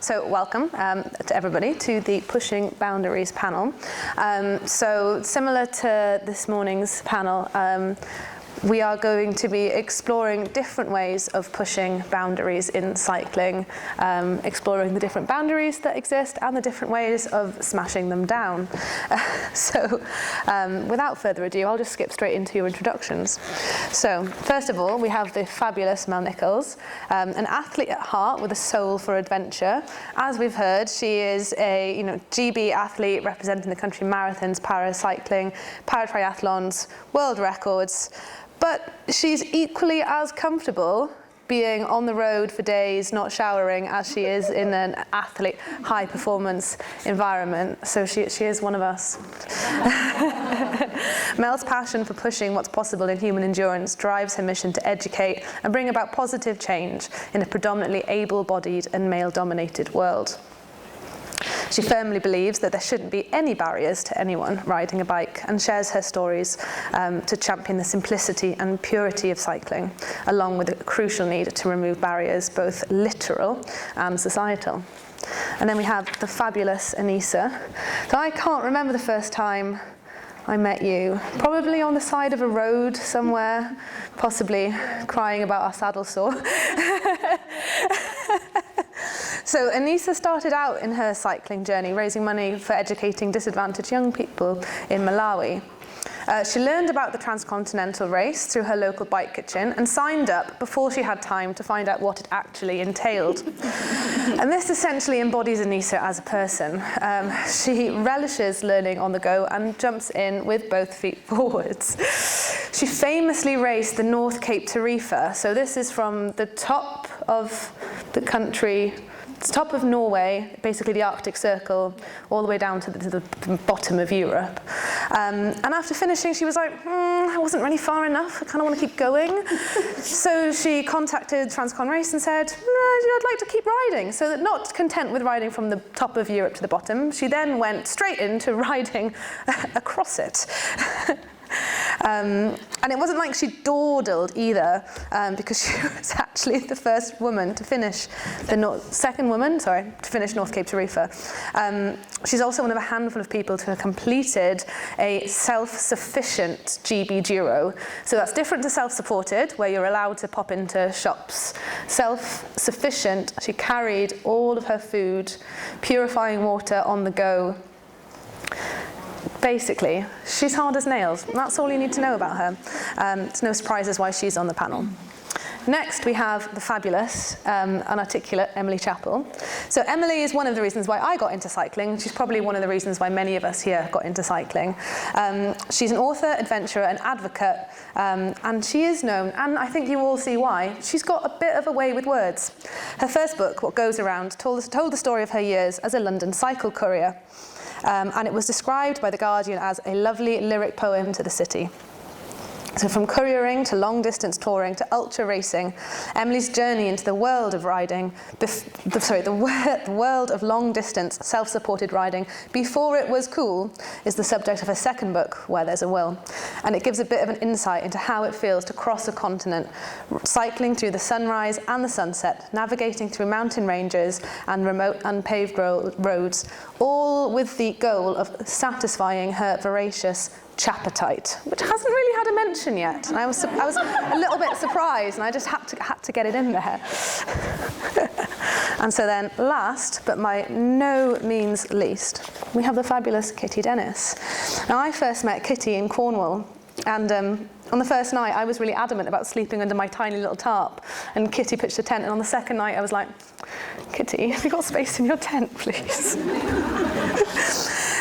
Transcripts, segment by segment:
So welcome to everybody to the Pushing Boundaries panel. So similar to this morning's panel, we are going to be exploring different ways of pushing boundaries in cycling, exploring the different boundaries that exist and the different ways of smashing them down. So without further ado, I'll just skip straight into your introductions. So first of all, we have the fabulous Mel Nicholls, an athlete at heart with a soul for adventure. As we've heard, she is a GB athlete representing the country marathons, paracycling, paratriathlons, world records. But she's equally as comfortable being on the road for days, not showering, as she is in an athlete, high-performance environment. So she is one of us. Mel's passion for pushing what's possible in human endurance drives her mission to educate and bring about positive change in a predominantly able-bodied and male-dominated world. She firmly believes that there shouldn't be any barriers to anyone riding a bike and shares her stories to champion the simplicity and purity of cycling, along with the crucial need to remove barriers, both literal and societal. And then we have the fabulous Anisa. So I can't remember the first time I met you, probably on the side of a road somewhere, possibly crying about our saddle sore. So Anisa started out in her cycling journey raising money for educating disadvantaged young people in Malawi. She learned about the transcontinental race through her local bike kitchen and signed up before she had time to find out what it actually entailed. And this essentially embodies Anisa as a person. She relishes learning on the go and jumps in with both feet forwards. She famously raced the North Cape Tarifa. So this is from the top of the country, top of Norway, basically the Arctic Circle, all the way down to the bottom of Europe. And after finishing, she was like, I wasn't really far enough, I kind of want to keep going. So she contacted Transcon Race and said, I'd like to keep riding. So that not content with riding from the top of Europe to the bottom, she then went straight into riding across it. And it wasn't like she dawdled either, because she was actually the first woman to finish, second woman to finish North Cape Tarifa. She's also one of a handful of people to have completed a self-sufficient GB Giro. So that's different to self-supported, where you're allowed to pop into shops. Self-sufficient, she carried all of her food, purifying water on the go. Basically, she's hard as nails. That's all you need to know about her. It's no surprises why she's on the panel. Next, we have the fabulous, unarticulate Emily Chappell. So Emily is one of the reasons why I got into cycling. She's probably one of the reasons why many of us here got into cycling. She's an author, adventurer, and advocate, and she is known, and I think you all see why, she's got a bit of a way with words. Her first book, What Goes Around, told the story of her years as a London cycle courier. And it was described by The Guardian as a lovely lyric poem to the city. So from couriering to long-distance touring to ultra racing, Emily's journey into the world of riding, the world of long-distance self-supported riding before it was cool, is the subject of her second book, Where There's a Will. And it gives a bit of an insight into how it feels to cross a continent, cycling through the sunrise and the sunset, navigating through mountain ranges and remote unpaved roads, all with the goal of satisfying her voracious chappetite, which hasn't really had a mention yet. And I was a little bit surprised, and I just had to get it in there. And so then last, but by no means least, we have the fabulous Kitty Dennis. Now I first met Kitty in Cornwall, and on the first night I was really adamant about sleeping under my tiny little tarp, and Kitty pitched a tent, and on the second night I was like, Kitty, have you got space in your tent, please?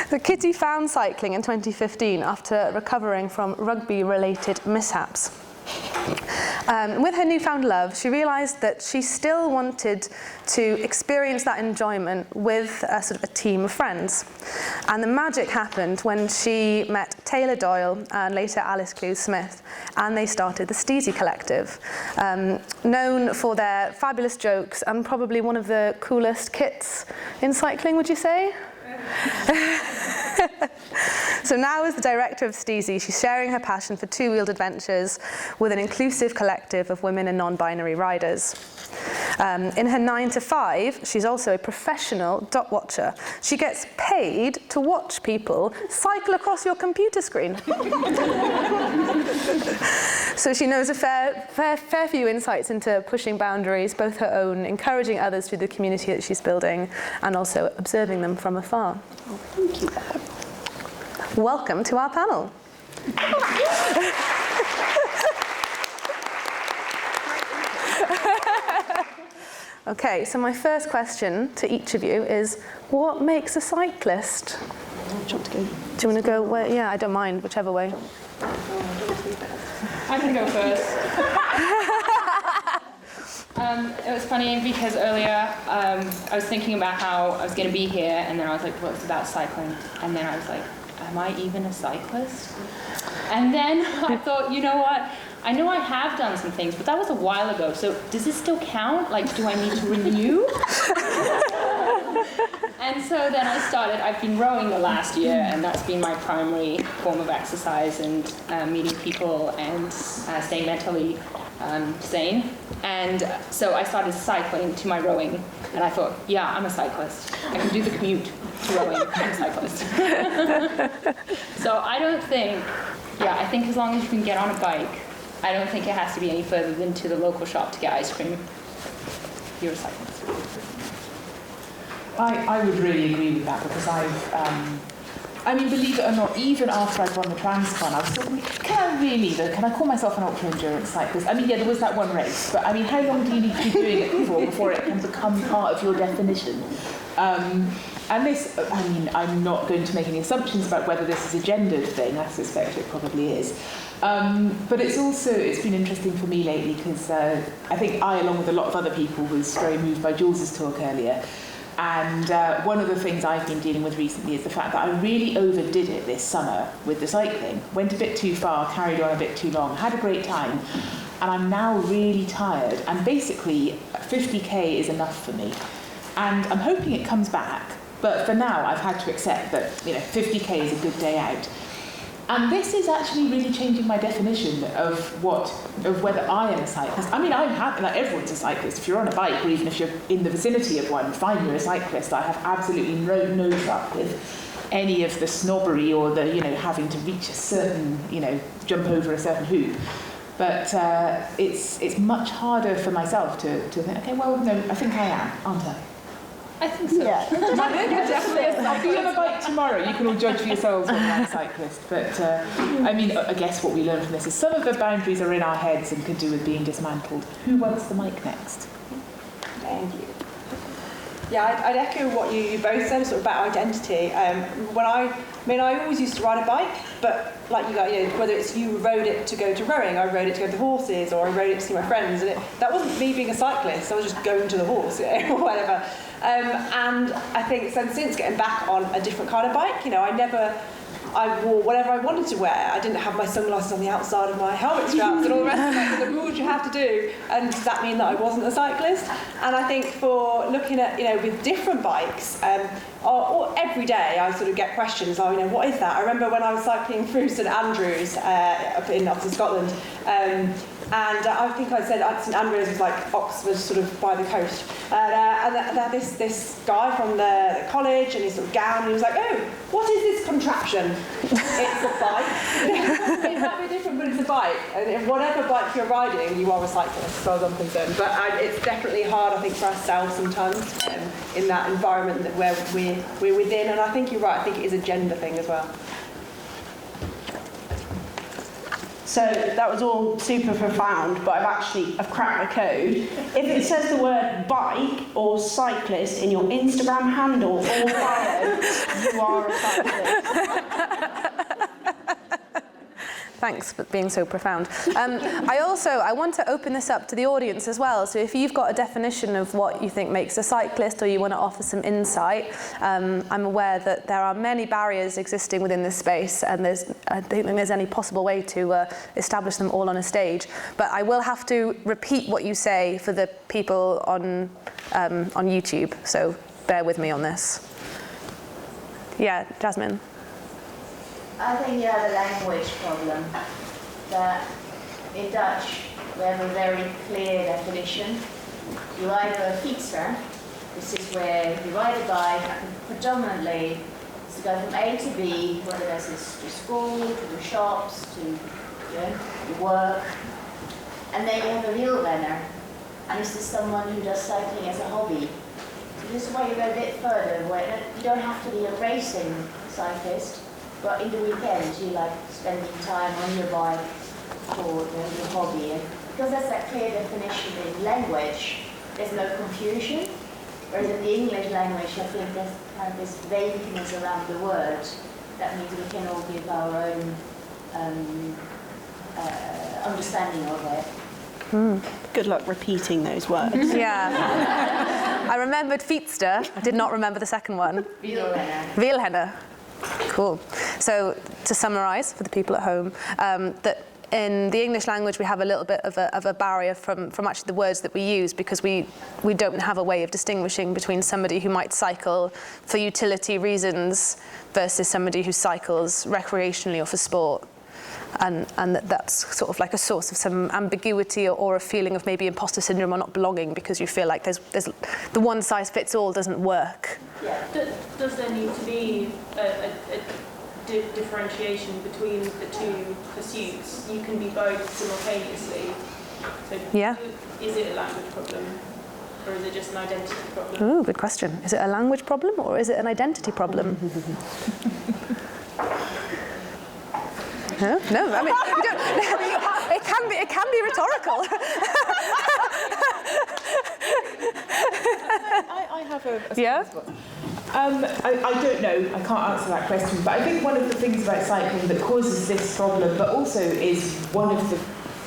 So Kitty found cycling in 2015 after recovering from rugby-related mishaps. With her newfound love, she realised that she still wanted to experience that enjoyment with a sort of a team of friends. And the magic happened when she met Taylor Doyle and later Alice Clues-Smith, and they started the Steezy Collective, known for their fabulous jokes and probably one of the coolest kits in cycling, would you say? So now as the director of Steezy, she's sharing her passion for two-wheeled adventures with an inclusive collective of women and non-binary riders. In her 9 to 5, she's also a professional dot watcher. She gets paid to watch people cycle across your computer screen. So she knows a fair few insights into pushing boundaries, both her own, encouraging others through the community that she's building, and also observing them from afar. Oh, thank you. Welcome to our panel. Okay, so my first question to each of you is, what makes a cyclist? Do you want to go where? Yeah, I don't mind, whichever way. I can go first. It was funny because earlier I was thinking about how I was going to be here, and then I was like, well, it's about cycling. And then I was like, am I even a cyclist? And then I thought, you know what? I know I have done some things, but that was a while ago. So does this still count? Like, do I need to renew? And so then I started, I've been rowing the last year, and that's been my primary form of exercise and meeting people and staying mentally sane. And so I started cycling to my rowing, and I thought, yeah, I'm a cyclist. I can do the commute to rowing. I'm a cyclist. So I don't think, I think as long as you can get on a bike, I don't think it has to be any further than to the local shop to get ice cream. You're a cyclist. I would really agree with that, because I mean, believe it or not, even after I'd won the Transcon, I was still thinking, can I call myself an ultra-endurance cyclist? I mean, yeah, there was that one race, but I mean, how long do you need to be doing it before it can become part of your definition? And this, I mean, I'm not going to make any assumptions about whether this is a gendered thing. I suspect it probably is. But it's been interesting for me lately, because I think along with a lot of other people, was very moved by Jules's talk earlier. And one of the things I've been dealing with recently is the fact that I really overdid it this summer with the cycling. Went a bit too far, carried on a bit too long, had a great time, and I'm now really tired. And basically, 50k is enough for me. And I'm hoping it comes back, but for now I've had to accept that 50k is a good day out. And this is actually really changing my definition of whether I am a cyclist. I mean, I'm happy, like everyone's a cyclist. If you're on a bike, or even if you're in the vicinity of one, fine, you're a cyclist. I have absolutely no truck with any of the snobbery or the, having to reach a certain, jump over a certain hoop. But it's much harder for myself to think, okay, well, no, I think I am, aren't I? I think so. Yeah. I'll be on a bike tomorrow. You can all judge for yourselves whether I'm a cyclist. But I mean, I guess what we learn from this is some of the boundaries are in our heads and can do with being dismantled. Who wants the mic next? Thank you. Yeah, I'd echo what you both said, sort of about identity. I always used to ride a bike, but like you guys, whether it's you rode it to go to rowing, I rode it to go to the horses, or I rode it to see my friends, and that wasn't me being a cyclist. I was just going to the horse, or whatever. And I think since getting back on a different kind of bike, I wore whatever I wanted to wear. I didn't have my sunglasses on the outside of my helmet straps and all the rest of the rules you have to do. And does that mean that I wasn't a cyclist? And I think for looking at, with different bikes, or every day I sort of get questions, what is that? I remember when I was cycling through St Andrews up in Scotland, and I think I said St Andrews was like Oxford, sort of by the coast. And this guy from the college, and his sort of gown, and he was like, "Oh, what is this contraption?" It's a bike. It might be different, but it's a bike. And whatever bike you're riding, you are a cyclist, as far as I'm concerned. But it's definitely hard, I think, for ourselves sometimes in that environment where we're within. And I think you're right. I think it is a gender thing as well. So that was all super profound, but I've cracked the code. If it says the word bike or cyclist in your Instagram handle or bio, you are a cyclist. Thanks for being so profound. I want to open this up to the audience as well. So if you've got a definition of what you think makes a cyclist, or you want to offer some insight, I'm aware that there are many barriers existing within this space, and I don't think there's any possible way to establish them all on a stage. But I will have to repeat what you say for the people on YouTube. So bear with me on this. Yeah, Jasmine. I think you have a language problem. That in Dutch we have a very clear definition, You're either a feetster, this is where you ride a bike, and predominantly it's to go from A to B, whether this is to school, to the shops, to your work. And then you have a wheel runner, and this is someone who does cycling as a hobby. So this is where you go a bit further, where you don't have to be a racing cyclist, but in the weekends you like spending time on your bike for your hobby. And because that's that clear definition in language, there's no confusion. Whereas in the English language, I think there's kind of this vagueness around the word. That means we can all give our own understanding of it. Good luck repeating those words. Yeah. I remembered feetster. I did not remember the second one. Wielrenner. Cool. So to summarise for the people at home, that in the English language we have a little bit of a barrier from actually the words that we use, because we don't have a way of distinguishing between somebody who might cycle for utility reasons versus somebody who cycles recreationally or for sport. And that's sort of like a source of some ambiguity or a feeling of maybe imposter syndrome or not belonging, because you feel like there's the one size fits all doesn't work. Yeah. Does there need to be a differentiation between the two pursuits? You can be both simultaneously. So Yeah. Is it a language problem, or is it just an identity problem? Ooh, good question. Is it a language problem or is it an identity problem? No, I mean, you don't, it can be rhetorical. I have a Yeah? I don't know, I can't answer that question, but I think one of the things about cycling that causes this problem, but also is one of the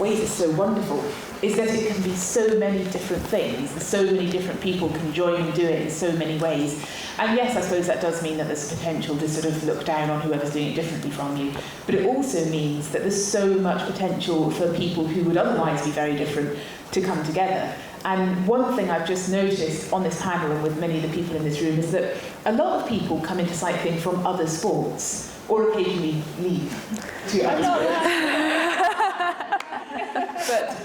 ways it's so wonderful, is that it can be so many different things, and so many different people can join and do it in so many ways. And yes, I suppose that does mean that there's potential to sort of look down on whoever's doing it differently from you, but it also means that there's so much potential for people who would otherwise be very different to come together. And one thing I've just noticed on this panel and with many of the people in this room is that a lot of people come into cycling from other sports, or occasionally leave to other sports. But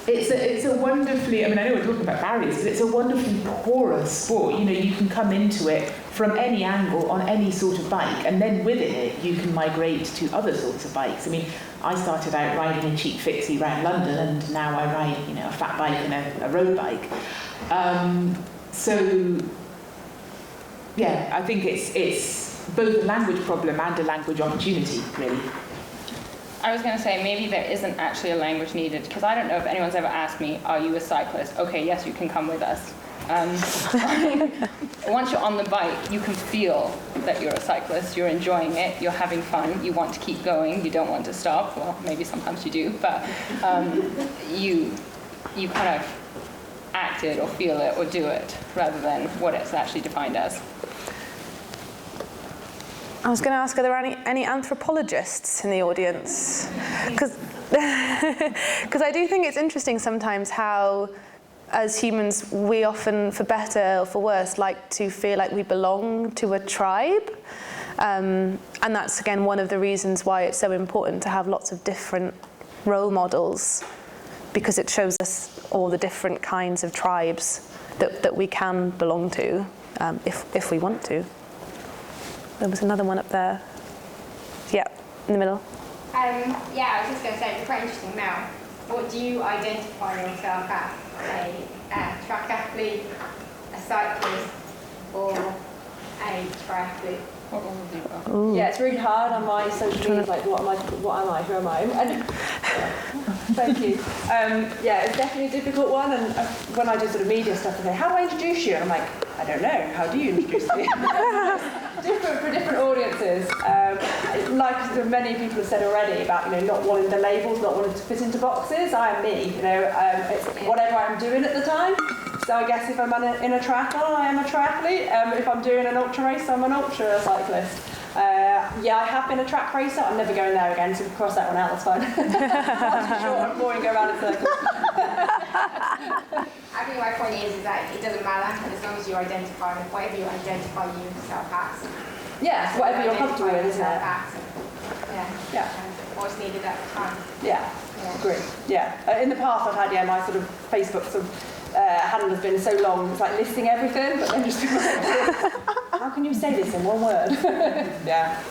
it's a wonderfully, I mean, I know we're talking about barriers, but it's a wonderfully porous sport. You know, you can come into it from any angle on any sort of bike, and then within it you can migrate to other sorts of bikes. I mean, I started out riding a cheap fixie around London, and now I ride, you know, a fat bike and a road bike. So, yeah, I think it's both a language problem and a language opportunity, really. I was going to say, maybe there isn't actually a language needed, because I don't know if anyone's ever asked me, are you a cyclist? Okay, yes, you can come with us. Once you're on the bike, you can feel that you're a cyclist, you're enjoying it, you're having fun, you want to keep going, you don't want to stop. Well, maybe sometimes you do, but you kind of act it or feel it or do it, rather than what it's actually defined as. I was going to ask, are there any anthropologists in the audience? Because I do think it's interesting sometimes how, as humans, we often, for better or for worse, like to feel like we belong to a tribe. And that's, again, one of the reasons why it's so important to have lots of different role models, because it shows us all the different kinds of tribes that we can belong to, if we want to. There was another one up there. Yeah, in the middle. Yeah, I was just going to say, it's quite interesting now. What do you identify yourself as? A track athlete, a cyclist, or a triathlete? Ooh. Yeah, it's really hard on my social media, like what am I, who am I? And, thank you. Yeah, it's definitely a difficult one, and when I do sort of media stuff, I say, how do I introduce you? And I'm like, I don't know, how do you introduce me? Different for different audiences. Like many people have said already about, not wanting the labels, not wanting to fit into boxes. I am me, it's whatever I'm doing at the time. So I guess if I'm in a triathlon, I am a triathlete. If I'm doing an ultra race, I'm an ultra cyclist. Yeah, I have been a track racer. I'm never going there again, so we can cross that one out, that's fine. That's too short and boring, go around in circles. I think my point is that it doesn't matter, and as long as you identify with whatever you identify yourself as. Yeah, whatever you're comfortable with, isn't it? Yeah. What's needed at the time. Yeah. Agree. Yeah. In the past, I've had my sort of Facebook sort of handle has been so long. It's like listing everything, but then just being like, how can you say this in one word? Yeah.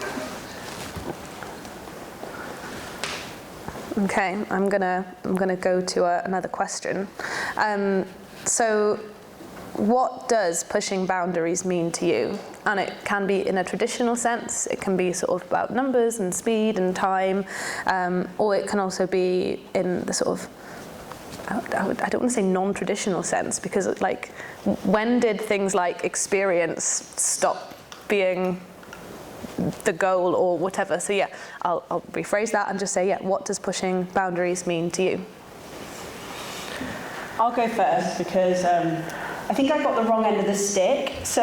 Okay, I'm gonna go to another question. So, what does pushing boundaries mean to you? And it can be in a traditional sense. It can be sort of about numbers and speed and time, or it can also be in the sort of, I don't want to say non-traditional sense, because like, when did things like experience stop being the goal or whatever? So yeah, I'll rephrase that and just say, yeah, what does pushing boundaries mean to you? I'll go first because I think I got the wrong end of the stick. So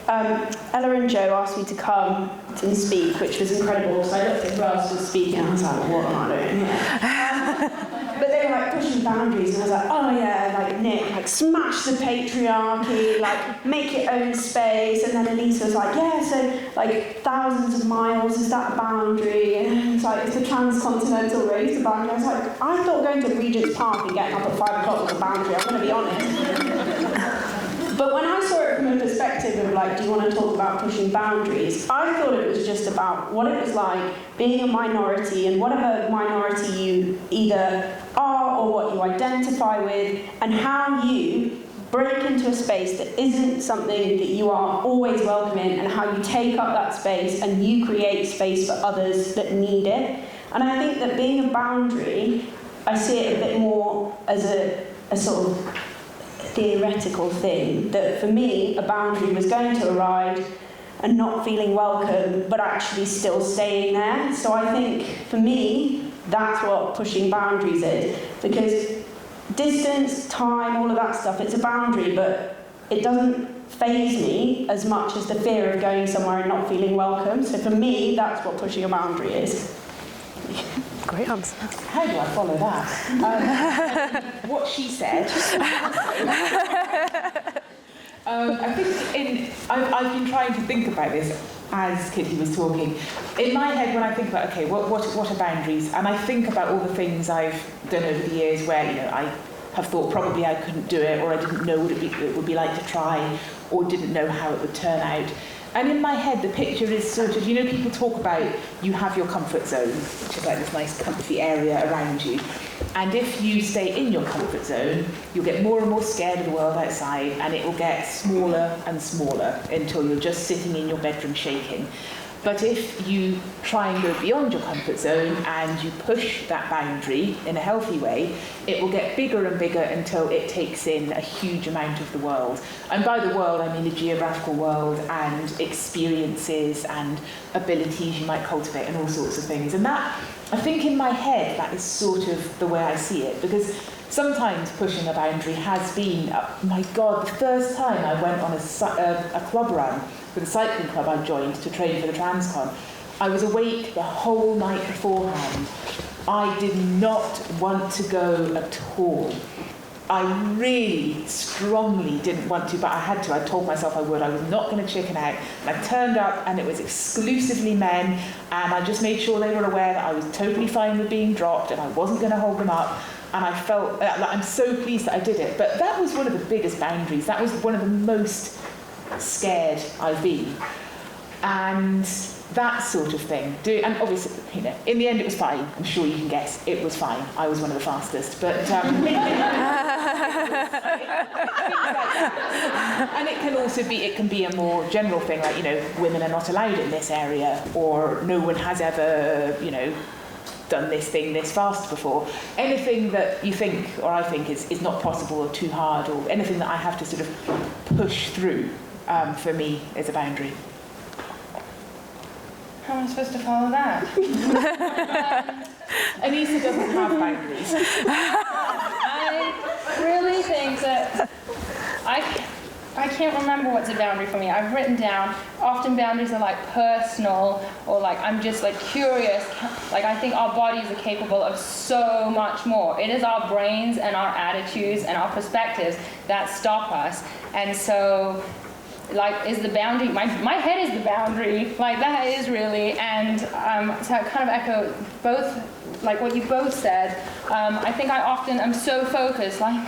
Ella and Joe asked me to come and speak, which was incredible. So I looked at who else was speaking and I was like, what am I doing? But they were like pushing boundaries and I was like, oh yeah, like Nick, like smash the patriarchy, like make your own space. And then Anisa was like, yeah, so like thousands of miles, is that a boundary? And it's like, is the transcontinental race a boundary? I was like, I thought going to Regent's Park and getting up at 5 o'clock was a boundary, I'm going to be honest. But when I saw it from a perspective of like, do you want to talk about pushing boundaries? I thought it was just about what it was like being a minority and whatever minority you either are or what you identify with, and how you break into a space that isn't something that you are always welcome in, and how you take up that space and you create space for others that need it. And I think that being a boundary, I see it a bit more as a sort of theoretical thing, that for me a boundary was going to a ride and not feeling welcome but actually still staying there. So I think for me that's what pushing boundaries is, because distance, time, all of that stuff, it's a boundary, but it doesn't faze me as much as the fear of going somewhere and not feeling welcome. So for me that's what pushing a boundary is. Great answer. How do I follow that? What she said. I think I've been trying to think about this as Kitty was talking. In my head, when I think about, okay, what are boundaries? And I think about all the things I've done over the years where, you know, I have thought probably I couldn't do it, or I didn't know what it would be like to try, or didn't know how it would turn out. And in my head, the picture is sort of, you know, people talk about you have your comfort zone, which is like this nice comfy area around you. And if you stay in your comfort zone, you'll get more and more scared of the world outside, and it will get smaller and smaller until you're just sitting in your bedroom shaking. But if you try and go beyond your comfort zone and you push that boundary in a healthy way, it will get bigger and bigger until it takes in a huge amount of the world. And by the world, I mean the geographical world and experiences and abilities you might cultivate and all sorts of things. And that, I think in my head, that is sort of the way I see it, because sometimes pushing a boundary has been, oh my God, the first time I went on a club run with a cycling club I joined to train for the Transcon, I was awake the whole night beforehand. I did not want to go at all. I really strongly didn't want to, but I had to. I told myself I would. I was not going to chicken out. And I turned up and it was exclusively men, and I just made sure they were aware that I was totally fine with being dropped and I wasn't going to hold them up. And I felt, I'm so pleased that I did it. But that was one of the biggest boundaries. That was one of the most scared I've been. And that sort of thing. And obviously, you know, in the end it was fine. I'm sure you can guess. It was fine. I was one of the fastest. But and it can also be, it can be a more general thing, like, you know, women are not allowed in this area, or no one has ever, you know, done this thing this fast before. Anything that you think, or I think, is not possible or too hard, or anything that I have to sort of push through, for me is a boundary. How am I supposed to follow that? Anisa doesn't have boundaries. I really think that I can't remember what's a boundary for me. I've written down, often boundaries are like personal, or like I'm just like curious. Like I think our bodies are capable of so much more. It is our brains and our attitudes and our perspectives that stop us. And so, like, is the boundary, my head is the boundary, like that is really, and so I kind of echo both, like what you both said. I think I often am so focused, like,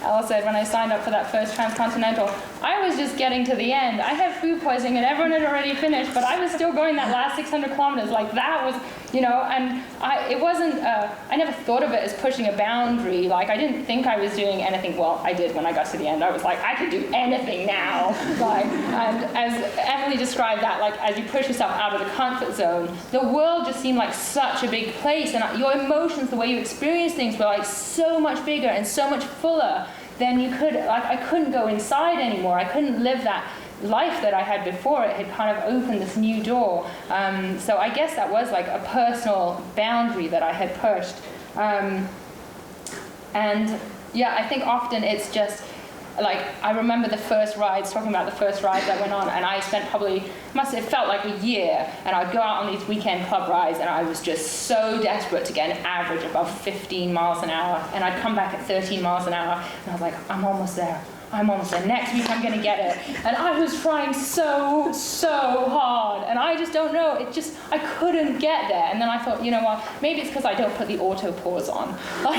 Elle said, when I signed up for that first transcontinental, I was just getting to the end. I had food poisoning and everyone had already finished, but I was still going that last 600 kilometers. Like that was, you know, and it wasn't, I never thought of it as pushing a boundary. Like I didn't think I was doing anything. Well, I did when I got to the end. I was like, I could do anything now. Like, and as Emily described that, like as you push yourself out of the comfort zone, the world just seemed like such a big place, and your emotions, the way you experience things, were like so much bigger and so much fuller than you could. Like I couldn't go inside anymore. I couldn't live that life that I had before. It had kind of opened this new door. So I guess that was like a personal boundary that I had pushed. And yeah, I think often it's just like, I remember the first rides, talking about the first rides I went on, and I spent probably, it felt like a year, and I'd go out on these weekend club rides, and I was just so desperate to get an average above 15 miles an hour, and I'd come back at 13 miles an hour, and I was like, I'm almost there. Next week I'm going to get it. And I was trying so hard, and I just don't know, I couldn't get there. And then I thought, you know what, maybe it's because I don't put the auto pause on. But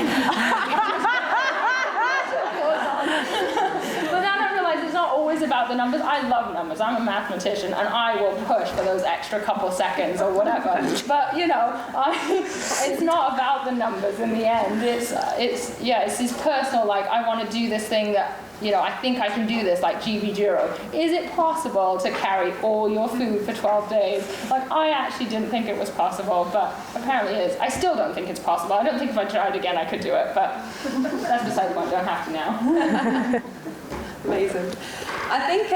then I realized it's not always about the numbers. I love numbers. I'm a mathematician, and I will push for those extra couple seconds or whatever. But you know, it's not about the numbers in the end. It's this personal, like, I want to do this thing that, you know, I think I can do this, like GB Duro. Is it possible to carry all your food for 12 days? Like, I actually didn't think it was possible, but apparently it is. I still don't think it's possible. I don't think if I tried again I could do it, but that's beside the point. I don't have to now. Amazing. I think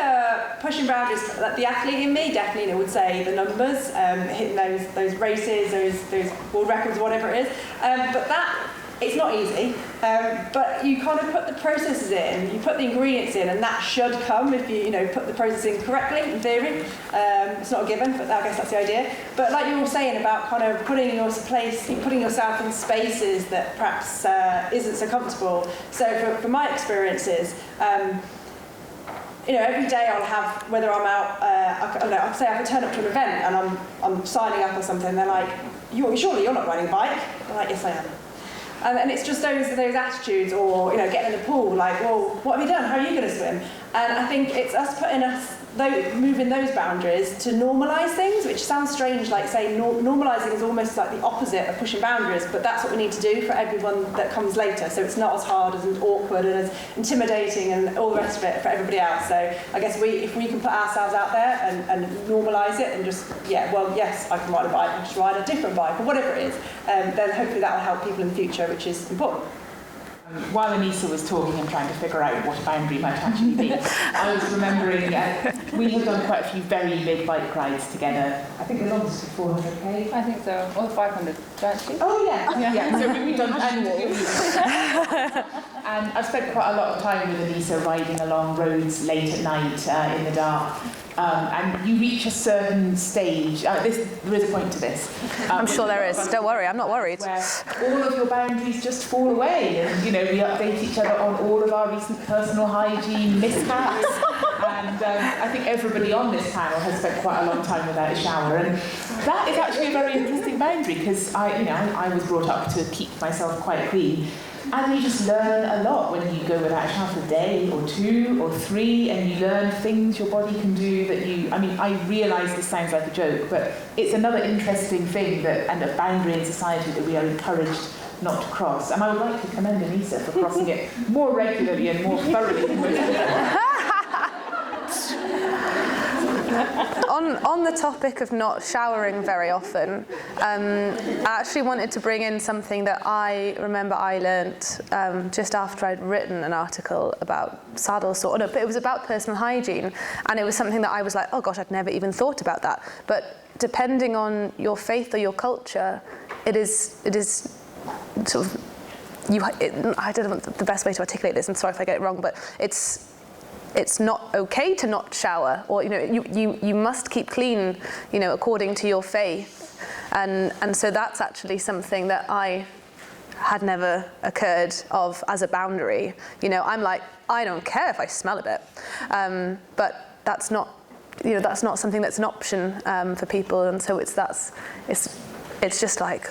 pushing boundaries, the athlete in me definitely would say the numbers, hitting those races, those world records, whatever it is. But that, it's not easy, but you kind of put the processes in, you put the ingredients in, and that should come if you put the process in correctly, in theory. It's not a given, but I guess that's the idea. But like you were saying about kind of putting yourself in spaces that perhaps isn't so comfortable. So for my experiences, every day I'll have, whether I'm out, I'd say I could turn up to an event and I'm signing up or something, they're like, surely you're not riding a bike? I'm like, yes I am. And it's just those attitudes, or getting in the pool, like, well, what have you done? How are you going to swim? And I think it's us moving those boundaries to normalise things, which sounds strange, like saying normalising is almost like the opposite of pushing boundaries, but that's what we need to do for everyone that comes later, so it's not as hard and as awkward and as intimidating and all the rest of it for everybody else. So I guess if we can put ourselves out there and normalise it and just, yes, I can ride a bike, and just ride a different bike or whatever it is, then hopefully that will help people in the future, which is important. While Anisa was talking and trying to figure out what a boundary might actually be, I was remembering we have done quite a few very big bike rides together. I think the longest is 400k. I think so, or 500, don't you? Oh yeah. So we've done and I've spent quite a lot of time with Anisa riding along roads late at night in the dark. And you reach a certain stage. There is a point to this. I'm sure there is. Don't worry, I'm not worried. Where all of your boundaries just fall away, and we update each other on all of our recent personal hygiene mishaps. And I think everybody on this panel has spent quite a long time without a shower, and that is actually a very interesting boundary because I was brought up to keep myself quite clean. And you just learn a lot when you go without a shower for a day or 2 or 3, and you learn things your body can do that I realise this sounds like a joke, but it's another interesting thing and a boundary in society that we are encouraged not to cross. And I would like to commend Anisa for crossing it more regularly and more thoroughly than most people. On the topic of not showering very often, I actually wanted to bring in something that I remember I learnt just after I'd written an article about saddle sore. No, but it was about personal hygiene, and it was something that I was like, oh gosh, I'd never even thought about that. But depending on your faith or your culture, it is sort of I don't know the best way to articulate this. I'm sorry if I get it wrong, but it's not okay to not shower, or you must keep clean, according to your faith, and so that's actually something that I had never occurred of as a boundary. I'm like, I don't care if I smell a bit, but that's not something that's an option for people, and so it's just like,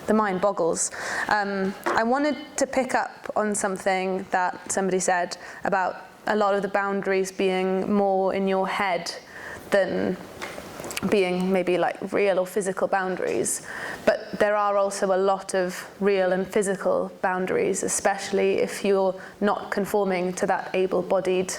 the mind boggles. I wanted to pick up on something that somebody said about a lot of the boundaries being more in your head than being maybe like real or physical boundaries. But there are also a lot of real and physical boundaries, especially if you're not conforming to that able-bodied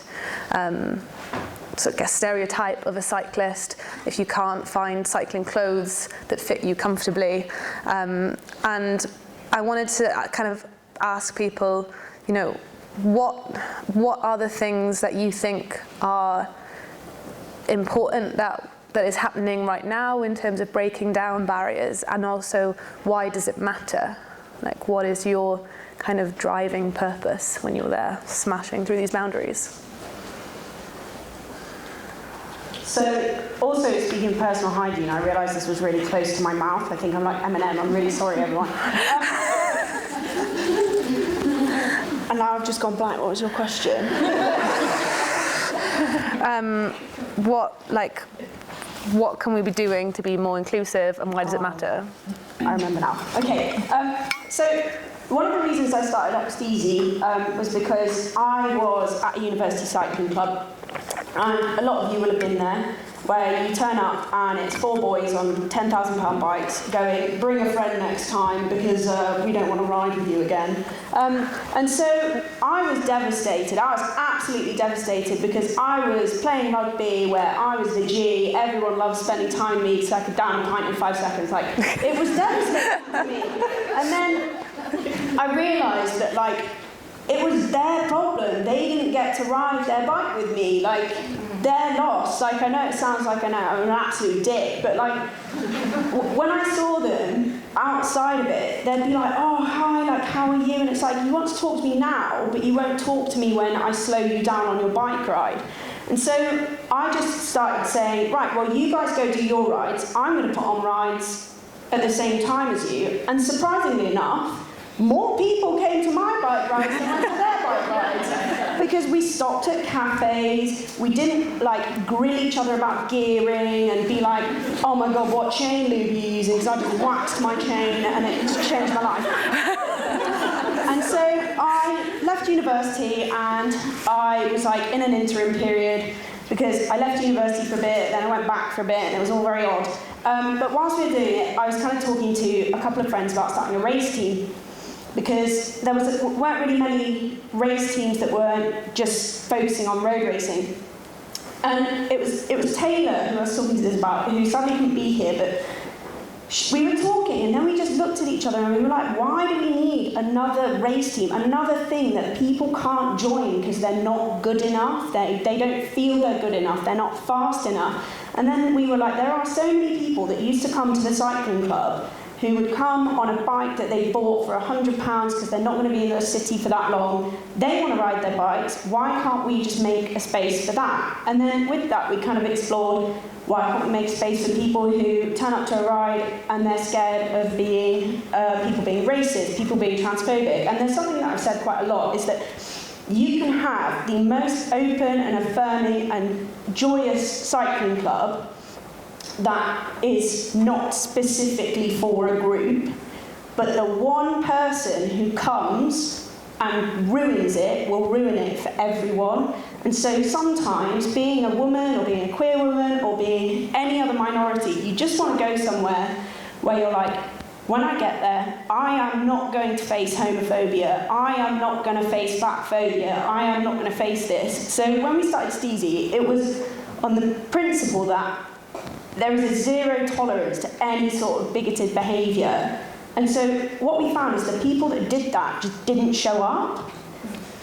sort of stereotype of a cyclist, if you can't find cycling clothes that fit you comfortably. And I wanted to kind of ask people, you know, what are the things that you think are important that is happening right now in terms of breaking down barriers, and also why does it matter? Like, what is your kind of driving purpose when you're there smashing through these boundaries? So, also speaking of personal hygiene, I realised this was really close to my mouth. I think I'm like Eminem. I'm really sorry, everyone. And now I've just gone blank. What was your question? What can we be doing to be more inclusive, and why does it matter? I remember now. Okay, so one of the reasons I started Upsteezy was because I was at a university cycling club, and a lot of you will have been there, where you turn up and it's 4 boys on £10,000 bikes going, bring a friend next time because we don't want to ride with you again. And so I was devastated. I was absolutely devastated because I was playing rugby where I was the G, everyone loved spending time with me because I could down a pint in 5 seconds. Like, it was devastating for me. And then I realised that, like, it was their problem. They didn't get to ride their bike with me. Like, their loss. Like, I know it sounds like I'm an absolute dick, but like, when I saw them outside of it, they'd be like, oh, hi, like, how are you? And it's like, you want to talk to me now, but you won't talk to me when I slow you down on your bike ride. And so I just started saying, right, well, you guys go do your rides. I'm going to put on rides at the same time as you. And surprisingly enough, more people came to my bike rides than went to their bike rides, because we stopped at cafes, we didn't like grill each other about gearing and be like, oh my god, what chain lube are you using, because I just waxed my chain and it just changed my life. And so I left university and I was like in an interim period, because I left university for a bit, then I went back for a bit, and it was all very odd. But whilst we were doing it, I was kind of talking to a couple of friends about starting a race team, because there weren't really many race teams that weren't just focusing on road racing. And it was Taylor who I was talking to this about, who sadly couldn't be here, but we were talking, and then we just looked at each other and we were like, why do we need another race team, another thing that people can't join because they're not good enough, they don't feel they're good enough, they're not fast enough. And then we were like, there are so many people that used to come to the cycling club who would come on a bike that they bought for £100 because they're not going to be in the city for that long. They want to ride their bikes. Why can't we just make a space for that? And then with that, we kind of explored, why can't we make space for people who turn up to a ride and they're scared of being people being racist, people being transphobic. And there's something that I've said quite a lot, is that you can have the most open and affirming and joyous cycling club that is not specifically for a group, but the one person who comes and ruins it will ruin it for everyone. And so sometimes being a woman or being a queer woman or being any other minority, you just want to go somewhere where you're like, when I get there, I am not going to face homophobia, I am not going to face fatphobia, I am not going to face this. So when we started Steezy, it was on the principle that there is a zero tolerance to any sort of bigoted behaviour. And so what we found is the people that did that just didn't show up,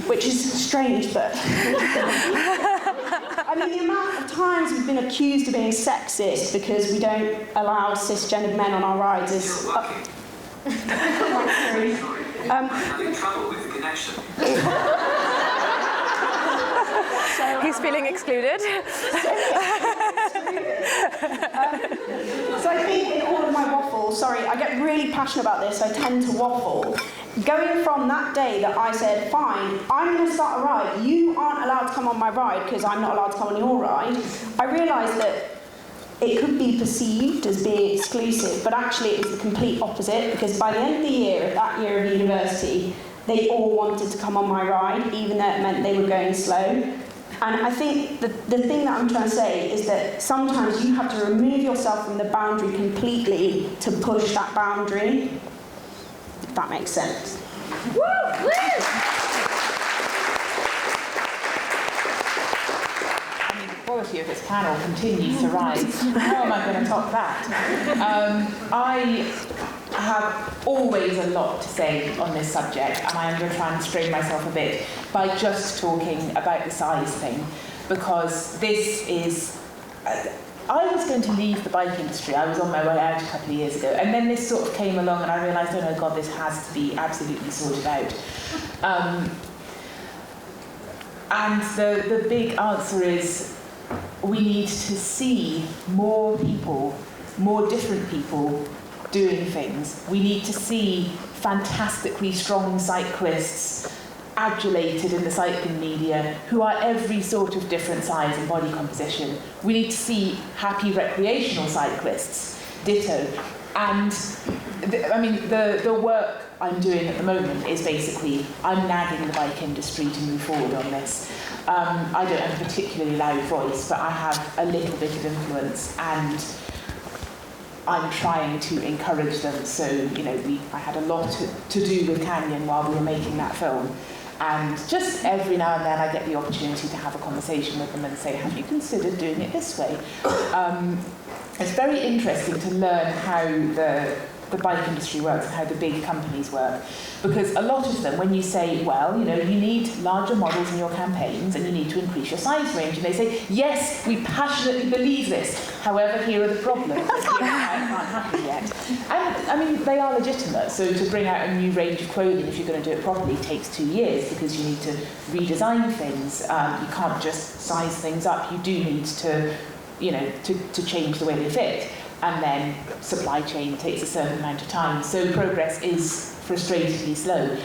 which is strange, but I mean, the amount of times we've been accused of being sexist because we don't allow cisgendered men on our rides is... I'm having trouble with the connection. He's feeling excluded. So I think in all of my waffles, sorry, I get really passionate about this, I tend to waffle. Going from that day that I said, fine, I'm going to start a ride, you aren't allowed to come on my ride because I'm not allowed to come on your ride, I realised that it could be perceived as being exclusive, but actually it was the complete opposite, because by the end of the year, that year of university, they all wanted to come on my ride, even though it meant they were going slow. And I think the thing that I'm trying to say is that sometimes you have to remove yourself from the boundary completely to push that boundary, if that makes sense. Woo! Woo! The quality of this panel continues to rise. How am I going to top that? I have always a lot to say on this subject, and I am going to try and strain myself a bit by just talking about the size thing, because this is... I was going to leave the bike industry. I was on my way out a couple of years ago, and then this sort of came along and I realised, oh no, God, this has to be absolutely sorted out. And the big answer is, we need to see more people, more different people doing things. We need to see fantastically strong cyclists adulated in the cycling media who are every sort of different size and body composition. We need to see happy recreational cyclists, ditto. And the work I'm doing at the moment is basically, I'm nagging the bike industry to move forward on this. I don't have a particularly loud voice, but I have a little bit of influence, and I'm trying to encourage them. So, I had a lot to do with Canyon while we were making that film. And just every now and then I get the opportunity to have a conversation with them and say, have you considered doing it this way? It's very interesting to learn how the bike industry works and how the big companies work. Because a lot of them, when you say, well, you need larger models in your campaigns and you need to increase your size range, and they say, yes, we passionately believe this. However, here are the problems. It can't happen yet. And, they are legitimate. So to bring out a new range of clothing, if you're going to do it properly, takes 2 years, because you need to redesign things. You can't just size things up. You do need to, to change the way they fit. And then supply chain takes a certain amount of time. So progress is frustratingly slow.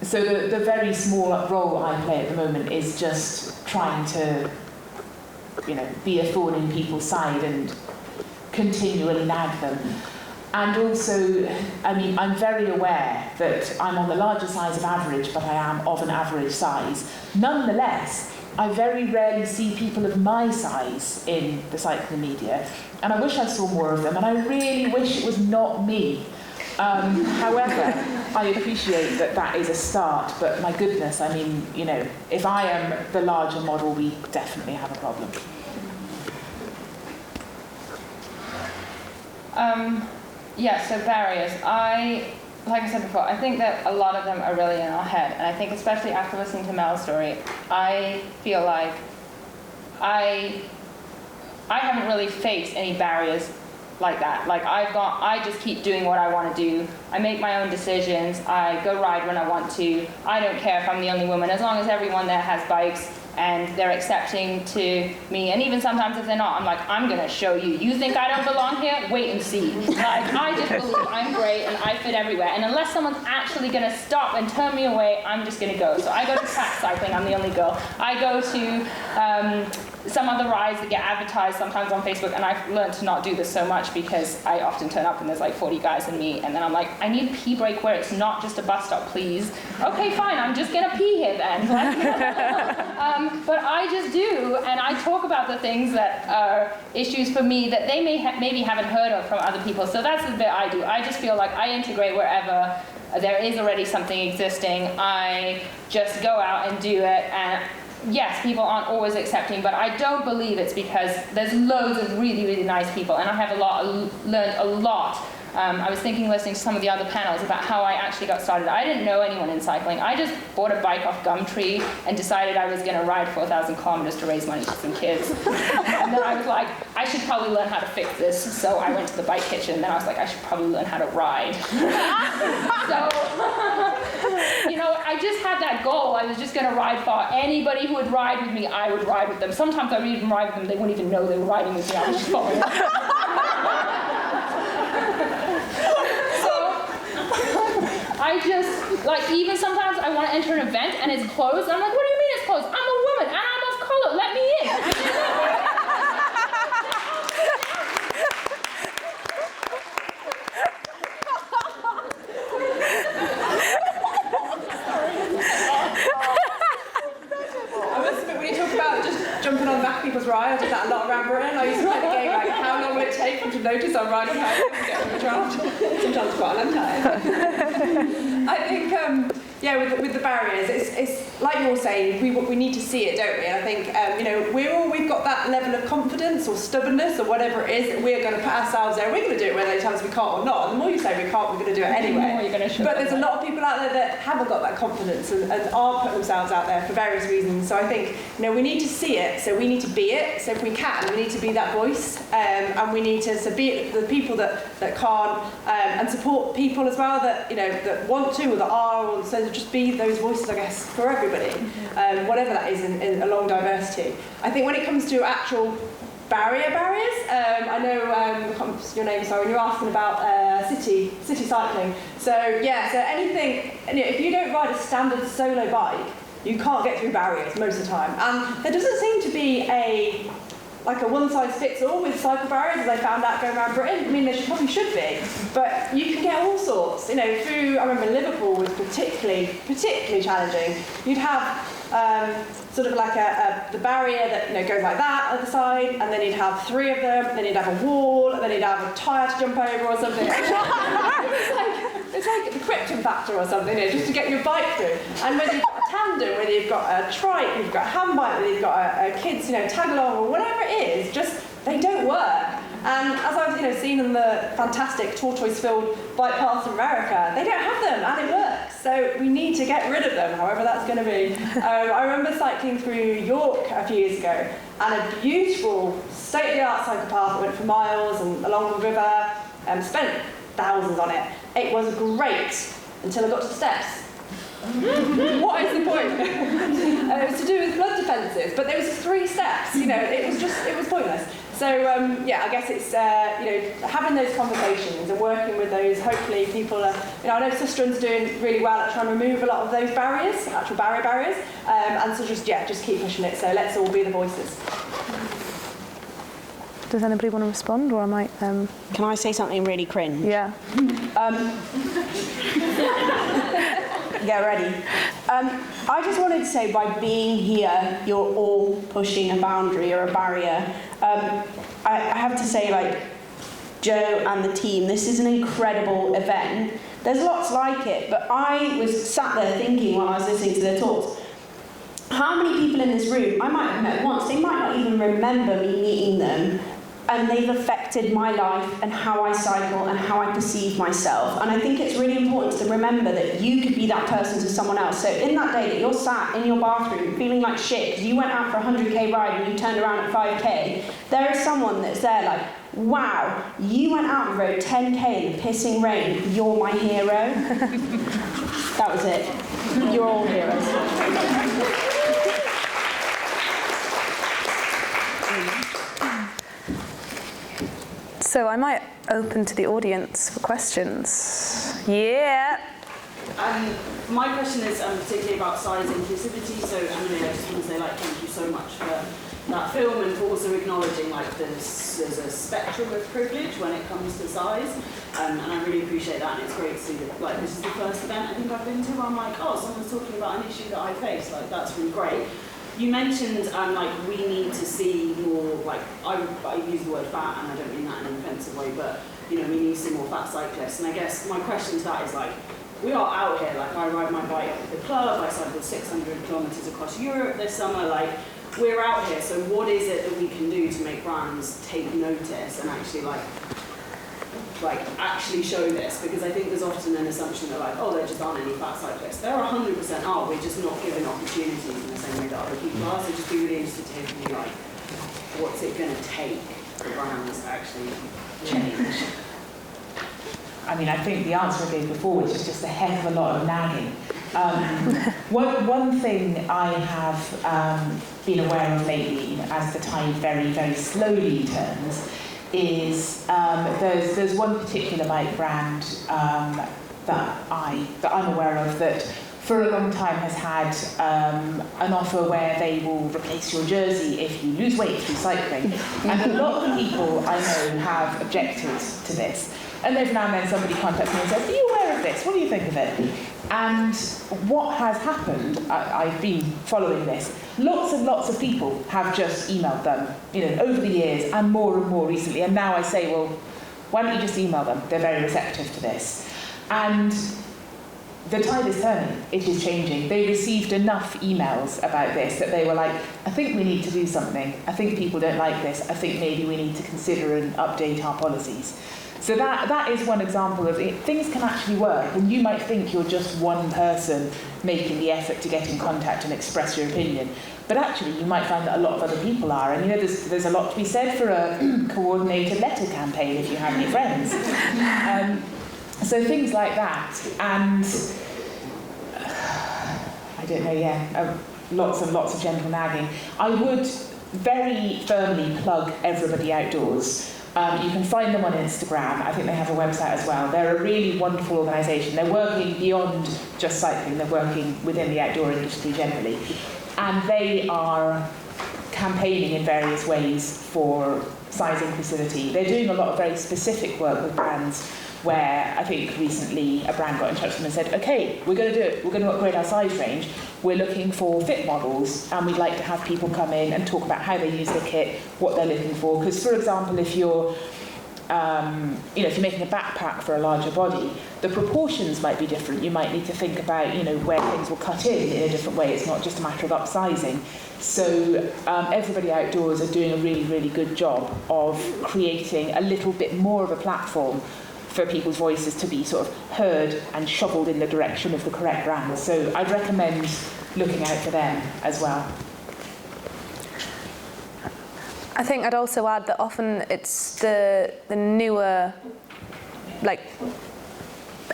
So the very small role I play at the moment is just trying to, be a thorn in people's side and continually nag them. And also, I'm very aware that I'm on the larger size of average, but I am of an average size. Nonetheless, I very rarely see people of my size in the cycling media, and I wish I saw more of them, and I really wish it was not me. However, I appreciate that is a start, but my goodness, if I am the larger model, we definitely have a problem. So barriers. Like I said before, I think that a lot of them are really in our head, and I think especially after listening to Mel's story, I feel like I haven't really faced any barriers like that. Like I just keep doing what I want to do. I make my own decisions. I go ride when I want to. I don't care if I'm the only woman, as long as everyone there has bikes and they're accepting to me. And even sometimes if they're not, I'm like, I'm gonna show you. You think I don't belong here? Wait and see. Like, I just believe I'm great and I fit everywhere. And unless someone's actually gonna stop and turn me away, I'm just gonna go. So I go to track cycling, I'm the only girl. I go to some other rides that get advertised sometimes on Facebook, and I've learned to not do this so much because I often turn up and there's like 40 guys and me, and then I'm like, I need a pee break where it's not just a bus stop, please. Okay, fine, I'm just gonna pee here then. But I just do, and I talk about the things that are issues for me that they maybe haven't heard of from other people. So that's the bit I do. I just feel like I integrate wherever there is already something existing. I just go out and do it, and yes, people aren't always accepting, but I don't believe it's because there's loads of really, really nice people, and I have learned a lot. I was listening to some of the other panels about how I actually got started. I didn't know anyone in cycling. I just bought a bike off Gumtree and decided I was going to ride 4,000 kilometers to raise money for some kids. And then I was like, I should probably learn how to fix this. So I went to the bike kitchen, and then I was like, I should probably learn how to ride. So, I just had that goal. I was just going to ride far. Anybody who would ride with me, I would ride with them. Sometimes I would even ride with them. They wouldn't even know they were riding with me. I was just following them. I just, even sometimes I want to enter an event and it's closed. I'm like, what do you mean it's closed? I'm a woman and I'm of color. Let me in. was right. I did that a lot around Britain. I used to play the game like, how long will it take them to notice I'm riding home and get on the draft? Sometimes quite a long time. I think, with the barriers, it's like you're saying, we need to see it, don't we? And I think, we've got that level of confidence or stubbornness or whatever it is that we're going to put ourselves there. We're going to do it whether they tell us we can't or not. And the more you say we can't, we're going to do it anyway. But there's a lot of people out there that haven't got that confidence and aren't putting themselves out there for various reasons. So I think, we need to see it, so we need to be it. So if we can, we need to be that voice, and we need to be the people that can't, and support people as well that that want to or that are, or so just be those voices, I guess, for everybody, whatever that is in along diversity. I think when it comes to actual barriers, I know your name, sorry, when you're asking about city cycling. So anything, if you don't ride a standard solo bike, you can't get through barriers most of the time. And there doesn't seem to be a one-size-fits-all with cycle barriers, as I found out going around Britain. I mean, there probably should be, but you can get all sorts. I remember Liverpool was particularly challenging. You'd have sort of like the barrier that goes like that at the side, and then you'd have 3 of them, then you'd have a wall, and then you'd have a tyre to jump over or something. It's like the Krypton factor or something, just to get your bike through. And whether you've got a tandem, whether you've got a trike, you've got a hand bike, whether you've got a kids, tag along or whatever it is, just they don't work. And as I've seen in the fantastic tortoise-filled bike paths in America, they don't have them and it works. So we need to get rid of them, however that's going to be. I remember cycling through York a few years ago, and a beautiful state-of-the-art cycle path that went for miles and along the river, spent thousands on it. It was great until I got to the steps. What is the point? It was to do with blood defences, but there was 3 steps. It was pointless. So I guess it's having those conversations and working with those. Hopefully, people are. I know Sustrans doing really well at trying to remove a lot of those barriers, actual barriers, and so just keep pushing it. So let's all be the voices. Does anybody want to respond, or I might? Can I say something really cringe? Yeah. Get ready. I just wanted to say, by being here, you're all pushing a boundary or a barrier. I have to say, Joe and the team, this is an incredible event. There's lots like it, but I was sat there thinking while I was listening to their talks, how many people in this room I might have met once, they might not even remember me meeting them, and they've affected my life and how I cycle and how I perceive myself. And I think it's really important to remember that you could be that person to someone else. So in that day that you're sat in your bathroom feeling like shit because you went out for a 100k ride and you turned around at 5k, there is someone that's there like, wow, you went out and rode 10k in the pissing rain, you're my hero. That was it. You're all heroes. So I might open to the audience for questions. Yeah. My question is particularly about size inclusivity. So Emily, I just want to say thank you so much for that film and for also acknowledging there's a spectrum of privilege when it comes to size. And I really appreciate that, and it's great to see that this is the first event I think I've been to where I'm someone's talking about an issue that I face. That's really great. You mentioned we need to see more, I use the word fat and I don't mean that in an offensive way, but we need to see more fat cyclists. And I guess my question to that is we are out here, I ride my bike at the club, I cycled 600 kilometres across Europe this summer, we're out here, so what is it that we can do to make brands take notice and actually actually show this? Because I think there's often an assumption that there just aren't any fat cyclists. There 100% are, we're just not given opportunities in the same way that other people are. So just be really interested to hear from you, what's it going to take for brands to actually change? I mean, I think the answer I gave before, which is just a heck of a lot of nagging. One thing I have been aware of lately, as the tide very, very slowly turns, is there's one particular bike brand that I'm aware of that for a long time has had an offer where they will replace your jersey if you lose weight through cycling. And a lot of people I know have objected to this. And every now and then somebody contacts me and says, are you aware of this? What do you think of it? And what has happened, I've been following this, lots and lots of people have just emailed them, over the years, and more recently. And now I say, well, why don't you just email them? They're very receptive to this. And the tide is turning, it is changing. They received enough emails about this that they were like, I think we need to do something. I think people don't like this. I think maybe we need to consider and update our policies. So that is one example of it. Things can actually work, and you might think you're just one person making the effort to get in contact and express your opinion. But actually, you might find that a lot of other people are. And there's a lot to be said for a coordinated letter campaign if you have any friends. So things like that, and I don't know, lots and lots of gentle nagging. I would very firmly plug Everybody Outdoors. You can find them on Instagram. I think they have a website as well. They're a really wonderful organisation. They're working beyond just cycling. They're working within the outdoor industry generally. And they are campaigning in various ways for size inclusivity. They're doing a lot of very specific work with brands where I think recently a brand got in touch with them and said, okay, we're going to do it. We're going to upgrade our size range. We're looking for fit models, and we'd like to have people come in and talk about how they use the kit, what they're looking for. Because, for example, if you're if you're making a backpack for a larger body, the proportions might be different. You might need to think about, where things will cut in a different way. It's not just a matter of upsizing. So Everybody Outdoors are doing a really, really good job of creating a little bit more of a platform for people's voices to be sort of heard and shoveled in the direction of the correct brand. So I'd recommend looking out for them as well. I think I'd also add that often it's the newer,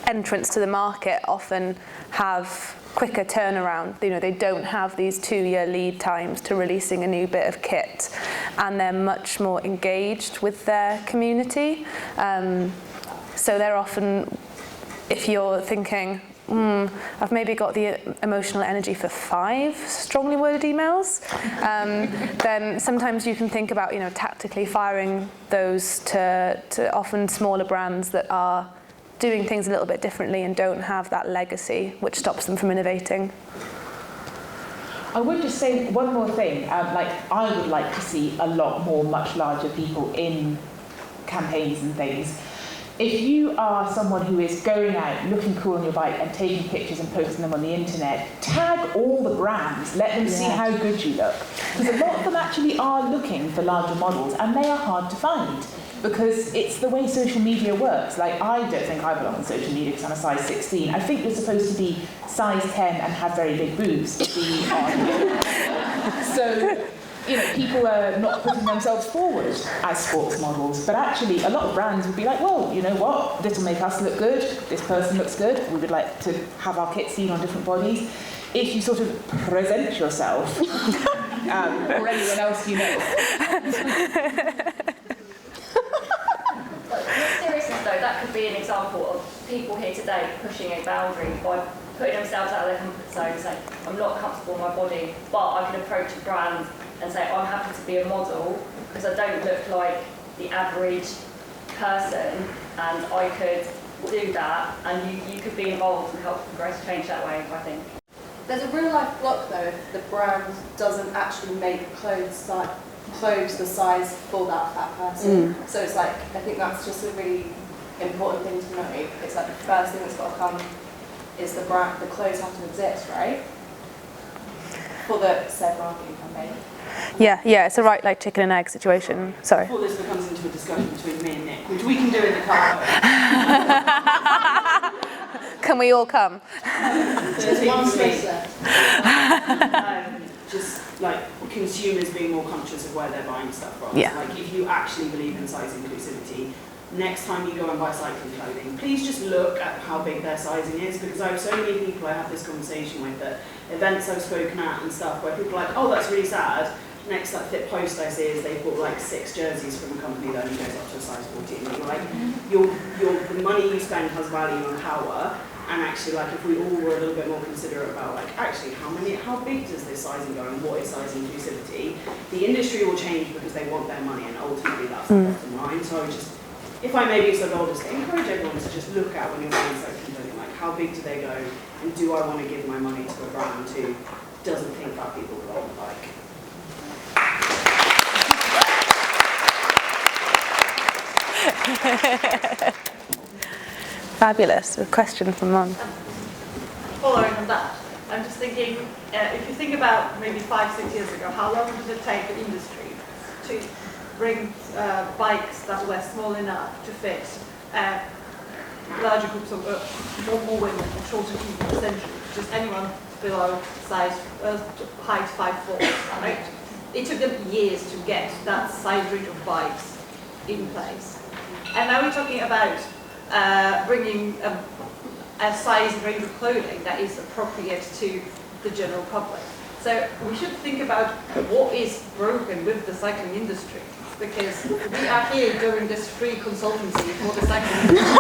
entrants to the market often have quicker turnaround. They don't have these 2-year lead times to releasing a new bit of kit, and they're much more engaged with their community. So they're often, if you're thinking, I've maybe got the emotional energy for 5 strongly worded emails, then sometimes you can think about, tactically firing those to often smaller brands that are doing things a little bit differently and don't have that legacy, which stops them from innovating. I would just say one more thing. I would like to see a lot more much larger people in campaigns and things. If you are someone who is going out, looking cool on your bike and taking pictures and posting them on the internet, tag all the brands, let them see how good you look. Because a lot of them actually are looking for larger models, and they are hard to find because it's the way social media works. I don't think I belong on social media because I'm a size 16. I think you're supposed to be size 10 and have very big boobs to be on. So, people are not putting themselves forward as sports models, but actually a lot of brands would be like, well, you know what, this will make us look good, this person looks good, we would like to have our kit seen on different bodies. If you sort of present yourself, or anyone else you know. In seriousness though, that could be an example of people here today pushing a boundary by putting themselves out of their comfort zone, saying, I'm not comfortable in my body, but I can approach a brand and say, I'm happy to be a model because I don't look like the average person, and I could do that, and you could be involved and help progress change that way, I think. There's a real life block though if the brand doesn't actually make clothes the size for that fat person. So it's I think that's just a really important thing to know. It's the first thing that's got to come is the clothes have to exist, right? For the said marketing campaign. Yeah, it's a right chicken and egg situation. Sorry. Before this becomes into a discussion between me and Nick, which we can do in the car. Can we all come? There's one space left. Just consumers being more conscious of where they're buying stuff from. Yeah. If you actually believe in size inclusivity, next time you go and buy cycling clothing, please just look at how big their sizing is, because I have so many people I have this conversation with at events I've spoken at and stuff where people are like, oh, that's really sad. Next fit post I see is they've bought 6 jerseys from a company that only goes up to a size 14. And you're like, the money you spend has value and power. And actually, if we all were a little bit more considerate about, actually, how big does this sizing go and what is size inclusivity? The industry will change because they want their money, and ultimately that's the bottom line. So I would just, if I may be so bold as to encourage everyone to just look at when you're buying cycling clothing, how big do they go, and do I want to give my money to a brand who doesn't think that people go on the bike? Fabulous. A question from Mum. Following on that, I'm just thinking, if you think about maybe 5-6 years ago, how long did it take the industry to bring bikes that were small enough to fit larger groups of more women or shorter people, essentially, just anyone below size, height 5'4", right? It took them years to get that size range of bikes in place. And now we're talking about bringing a size range of clothing that is appropriate to the general public. So we should think about what is broken with the cycling industry, because we are here doing this free consultancy for the cycling industry.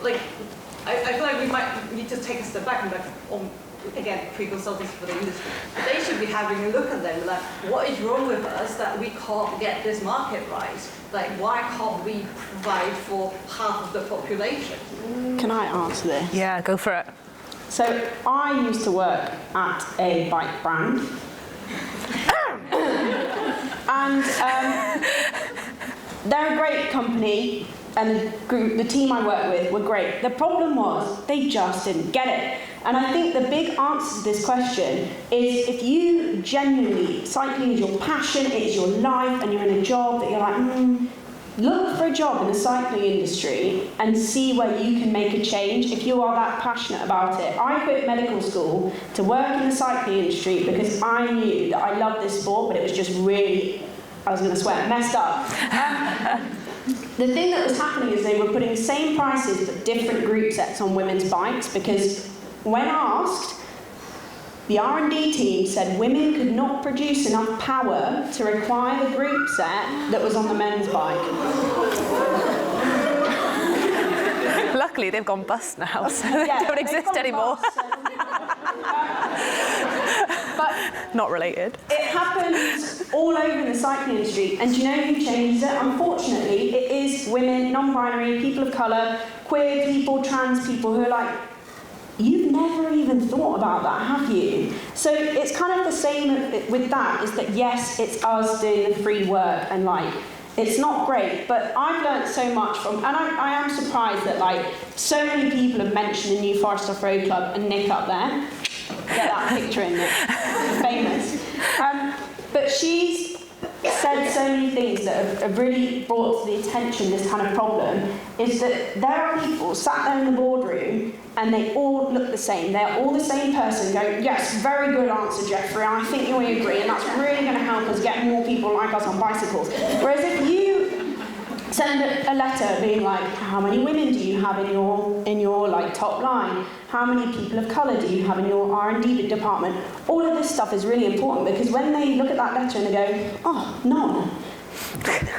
Like, I feel like we might need to take a step back and again, free consultancy for the industry. But they should be having a look at them, like, what is wrong with us that we can't get this market right? Like, why can't we provide for half of the population? Can I answer this? Yeah, go for it. So I used to work at a bike brand. And they're a great company, and the team I worked with were great. The problem was they just didn't get it. And I think the big answer to this question is, if you genuinely, cycling is your passion, it is your life, and you're in a job that you're like, look for a job in the cycling industry and see where you can make a change if you are that passionate about it. I quit medical school to work in the cycling industry because I knew that I loved this sport, but it was just really, I was going to swear, messed up. The thing that was happening is they were putting the same prices but different group sets on women's bikes, because when asked, the R&D team said women could not produce enough power to require the group set that was on the men's bike. Luckily, they've gone bust now, so they don't exist anymore. But not related. It happens all over in the cycling industry, and do you know who changes it? Unfortunately, it is women, non-binary, people of colour, queer people, trans people who are like, you've never even thought about that, have you? So it's kind of the same with that, is that yes, it's us doing the free work, and like, it's not great, but I've learned so much from, and I am surprised that like, so many people have mentioned the New Forest Off-Road Club, and Nick up there, get that picture in there, famous. But she's said so many things that have really brought to the attention this kind of problem, is that there are people sat there in the boardroom and they all look the same. They're all the same person going, yes, very good answer, Jeffrey, I think you agree, and that's really going to help us get more people like us on bicycles. Whereas if you send a letter being like, how many women do you have in your like top line? How many people of colour do you have in your R&D department? All of this stuff is really important, because when they look at that letter and they go, oh, none.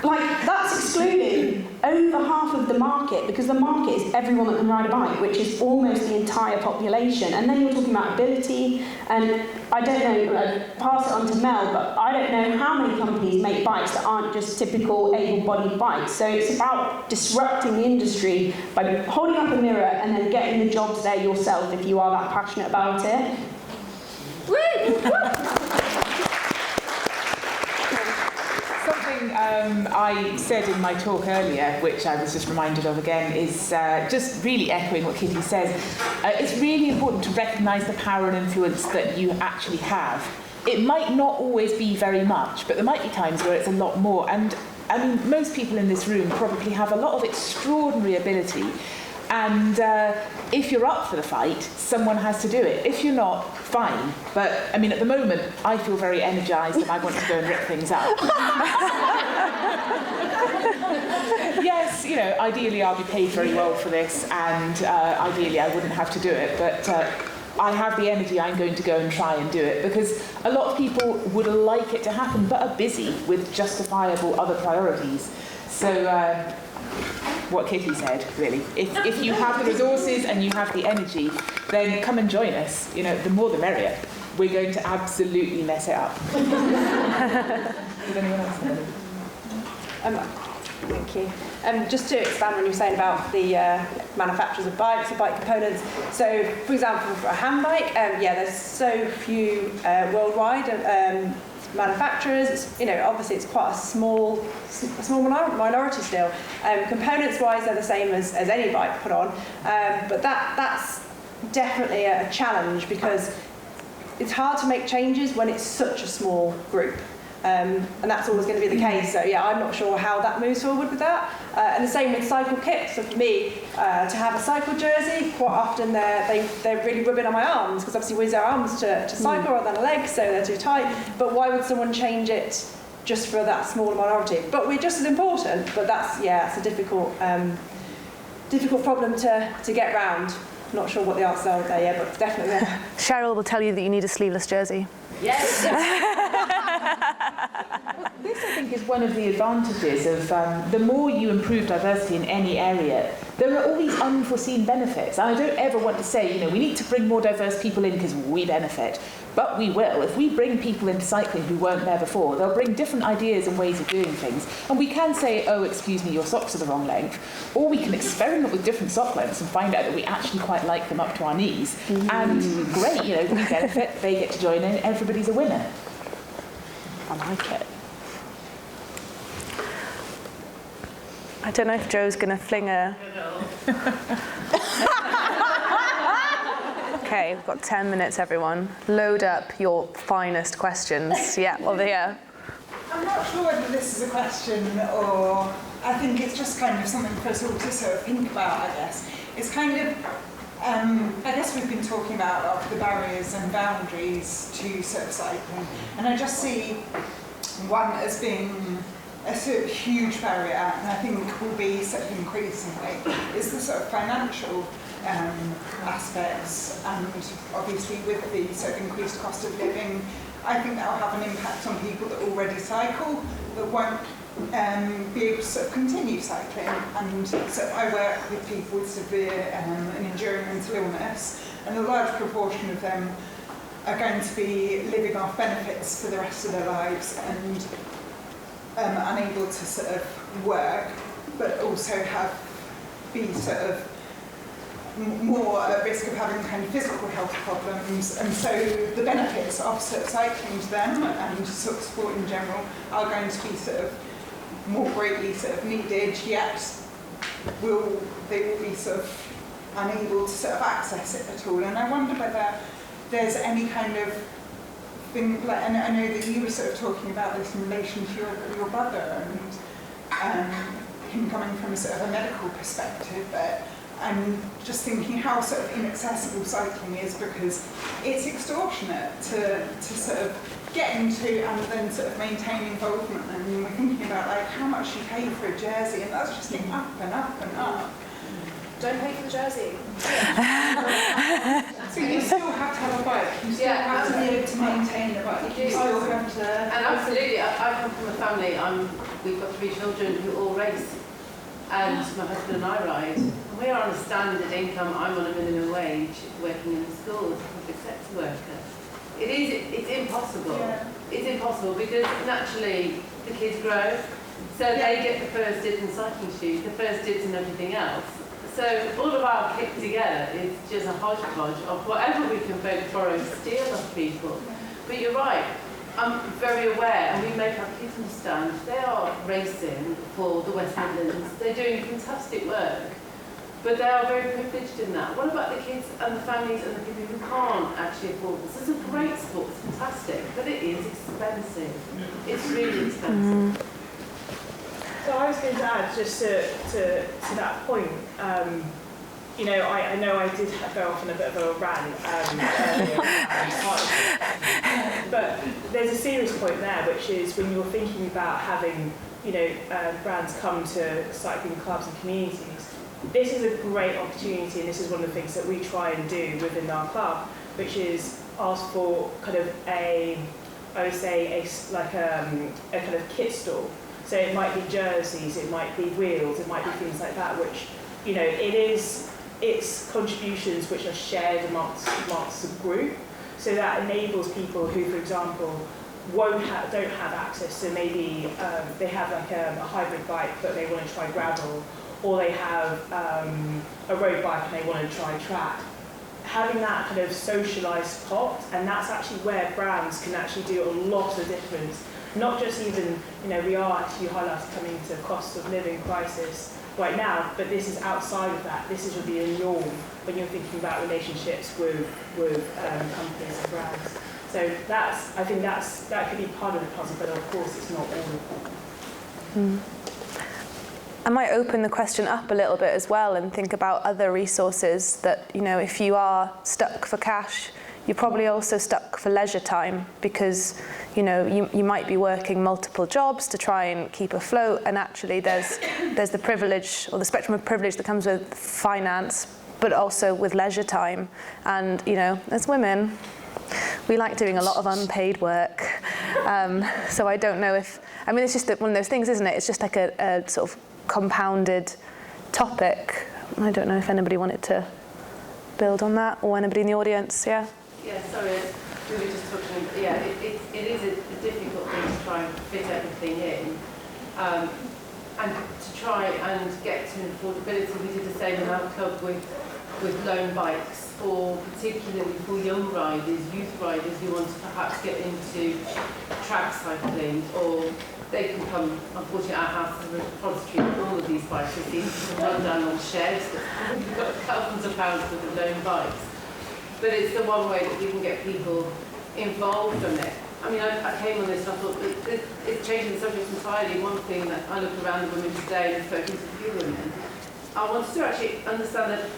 Like, that's excluding over half of the market, because the market is everyone that can ride a bike, which is almost the entire population. And then you're talking about ability, and I don't know, I'd pass it on to Mel, but I don't know how many companies make bikes that aren't just typical able-bodied bikes. So it's about disrupting the industry by holding up a mirror and then getting the jobs there yourself if you are that passionate about it. I said in my talk earlier, which I was just reminded of again, is just really echoing what Kitty says. It's really important to recognise the power and influence that you actually have. It might not always be very much, but there might be times where it's a lot more. And I mean, most people in this room probably have a lot of extraordinary ability. And if you're up for the fight, someone has to do it. If you're not, fine. But, I mean, at the moment, I feel very energised and I want to go and rip things up. Yes, you know, ideally I'll be paid very well for this, and ideally I wouldn't have to do it. But I have the energy, I'm going to go and try and do it, because a lot of people would like it to happen, but are busy with justifiable other priorities. So, what Kitty said, really. If you have the resources and you have the energy, then come and join us. You know, the more the merrier. We're going to absolutely mess it up. Does anyone else know? Thank you. Just to expand on what you were saying about the manufacturers of bikes or bike components. So, for example, for a handbike, there's so few worldwide manufacturers. It's, obviously it's quite a small minority still. Components-wise, they're the same as any bike put on, but that's definitely a challenge because it's hard to make changes when it's such a small group. And that's always going to be the case. So yeah, I'm not sure how that moves forward with that. And the same with cycle kits. So for me, to have a cycle jersey, quite often they're really rubbing on my arms because obviously we use our arms to cycle rather than a leg, so they're too tight. But why would someone change it just for that smaller minority? But we're just as important. But it's a difficult problem to get round. Not sure what the answers are there yet, but definitely. Cheryl will tell you that you need a sleeveless jersey. Yes. Well, this, I think, is one of the advantages of the more you improve diversity in any area, there are all these unforeseen benefits. And I don't ever want to say, we need to bring more diverse people in because we benefit. But we will. If we bring people into cycling who weren't there before, they'll bring different ideas and ways of doing things. And we can say, oh, excuse me, your socks are the wrong length. Or we can experiment with different sock lengths and find out that we actually quite like them up to our knees. And great, we benefit, they get to join in, everybody's a winner. I like it. I don't know if Joe's going to fling a... Okay, we've got 10 minutes, everyone. Load up your finest questions. Yeah, well, yeah. I'm not sure whether this is a question or I think it's just kind of something for us all to sort of think about, I guess. It's kind of, I guess we've been talking about the barriers and boundaries to sort of cycling, and I just see one as being a sort of huge barrier, and I think will be sort of increasingly, is the sort of financial aspects, and obviously with the sort of increased cost of living, I think that will have an impact on people that already cycle that won't be able to sort of continue cycling. And so I work with people with severe and enduring mental illness, and a large proportion of them are going to be living off benefits for the rest of their lives and unable to sort of work, but also be sort of more at risk of having kind of physical health problems, and so the benefits of sort of cycling to them and sort of sport in general are going to be sort of more greatly sort of needed, yet they will be sort of unable to sort of access it at all. And I wonder whether there's any kind of thing, like, and I know that you were sort of talking about this in relation to your brother and him coming from a sort of a medical perspective, but I'm just thinking how sort of inaccessible cycling is, because it's extortionate to sort of get into and then sort of maintain involvement. And we're thinking about like how much you pay for a jersey, and that's just going up and up and up. Don't pay for the jersey. So you still have to have a bike. You still have to be able to maintain a bike. You still have to. And absolutely, I come from a family. We've got 3 children who all race, and my husband and I ride. And we are on a standard income. I'm on a minimum wage, working in the school as a public sector worker. It's impossible. Yeah. It's impossible because naturally the kids grow, so they get the first dibs in cycling shoes, the first dibs in everything else. So all of our kit together is just a hodgepodge of whatever we can both borrow and steal off people. But you're right, I'm very aware, and we make our kids understand, they are racing for the West Midlands, they're doing fantastic work, but they are very privileged in that. What about the kids and the families and the people who can't actually afford this? This is a great sport, it's fantastic, but it is expensive. It's really expensive. So I was going to add, just to that point, I know I did go off on a bit of a rant earlier, but there's a serious point there, which is when you're thinking about having, brands come to cycling clubs and communities, this is a great opportunity, and this is one of the things that we try and do within our club, which is ask for kind of a kind of kit store. So it might be jerseys, it might be wheels, it might be things like that, which, it's contributions which are shared amongst the group. So that enables people who, for example, don't have access, so maybe they have like a hybrid bike but they want to try gravel, or they have a road bike and they want to try track. Having that kind of socialised pot, and that's actually where brands can actually do a lot of difference. Not just even, we are actually highlighting coming to cost of living crisis right now, but this is outside of that. This is really a norm when you're thinking about relationships with companies and brands. So I think that could be part of the puzzle, but of course it's not all of it. I might open the question up a little bit as well and think about other resources that, if you are stuck for cash, you're probably also stuck for leisure time, because, you might be working multiple jobs to try and keep afloat, and actually there's the privilege, or the spectrum of privilege that comes with finance, but also with leisure time. And, as women, we like doing a lot of unpaid work. So I don't know if, it's just one of those things, isn't it? It's just like a sort of compounded topic. I don't know if anybody wanted to build on that, or anybody in the audience, yeah? Yeah, sorry, we were just talking, it is a difficult thing to try and fit everything in. And to try and get to affordability, we did the same in our club with loan bikes, or particularly for young riders, youth riders who want to perhaps get into track cycling, or they can come, unfortunately our house is a repository of all of these bikes. They seem to run down on sheds that we've got thousands of pounds for the loan bikes. But it's the one way that we can get people involved in it. I came on this and I thought it's changing the subject entirely. One thing that I look around the women today and spoken to a few women, I wanted to actually understand that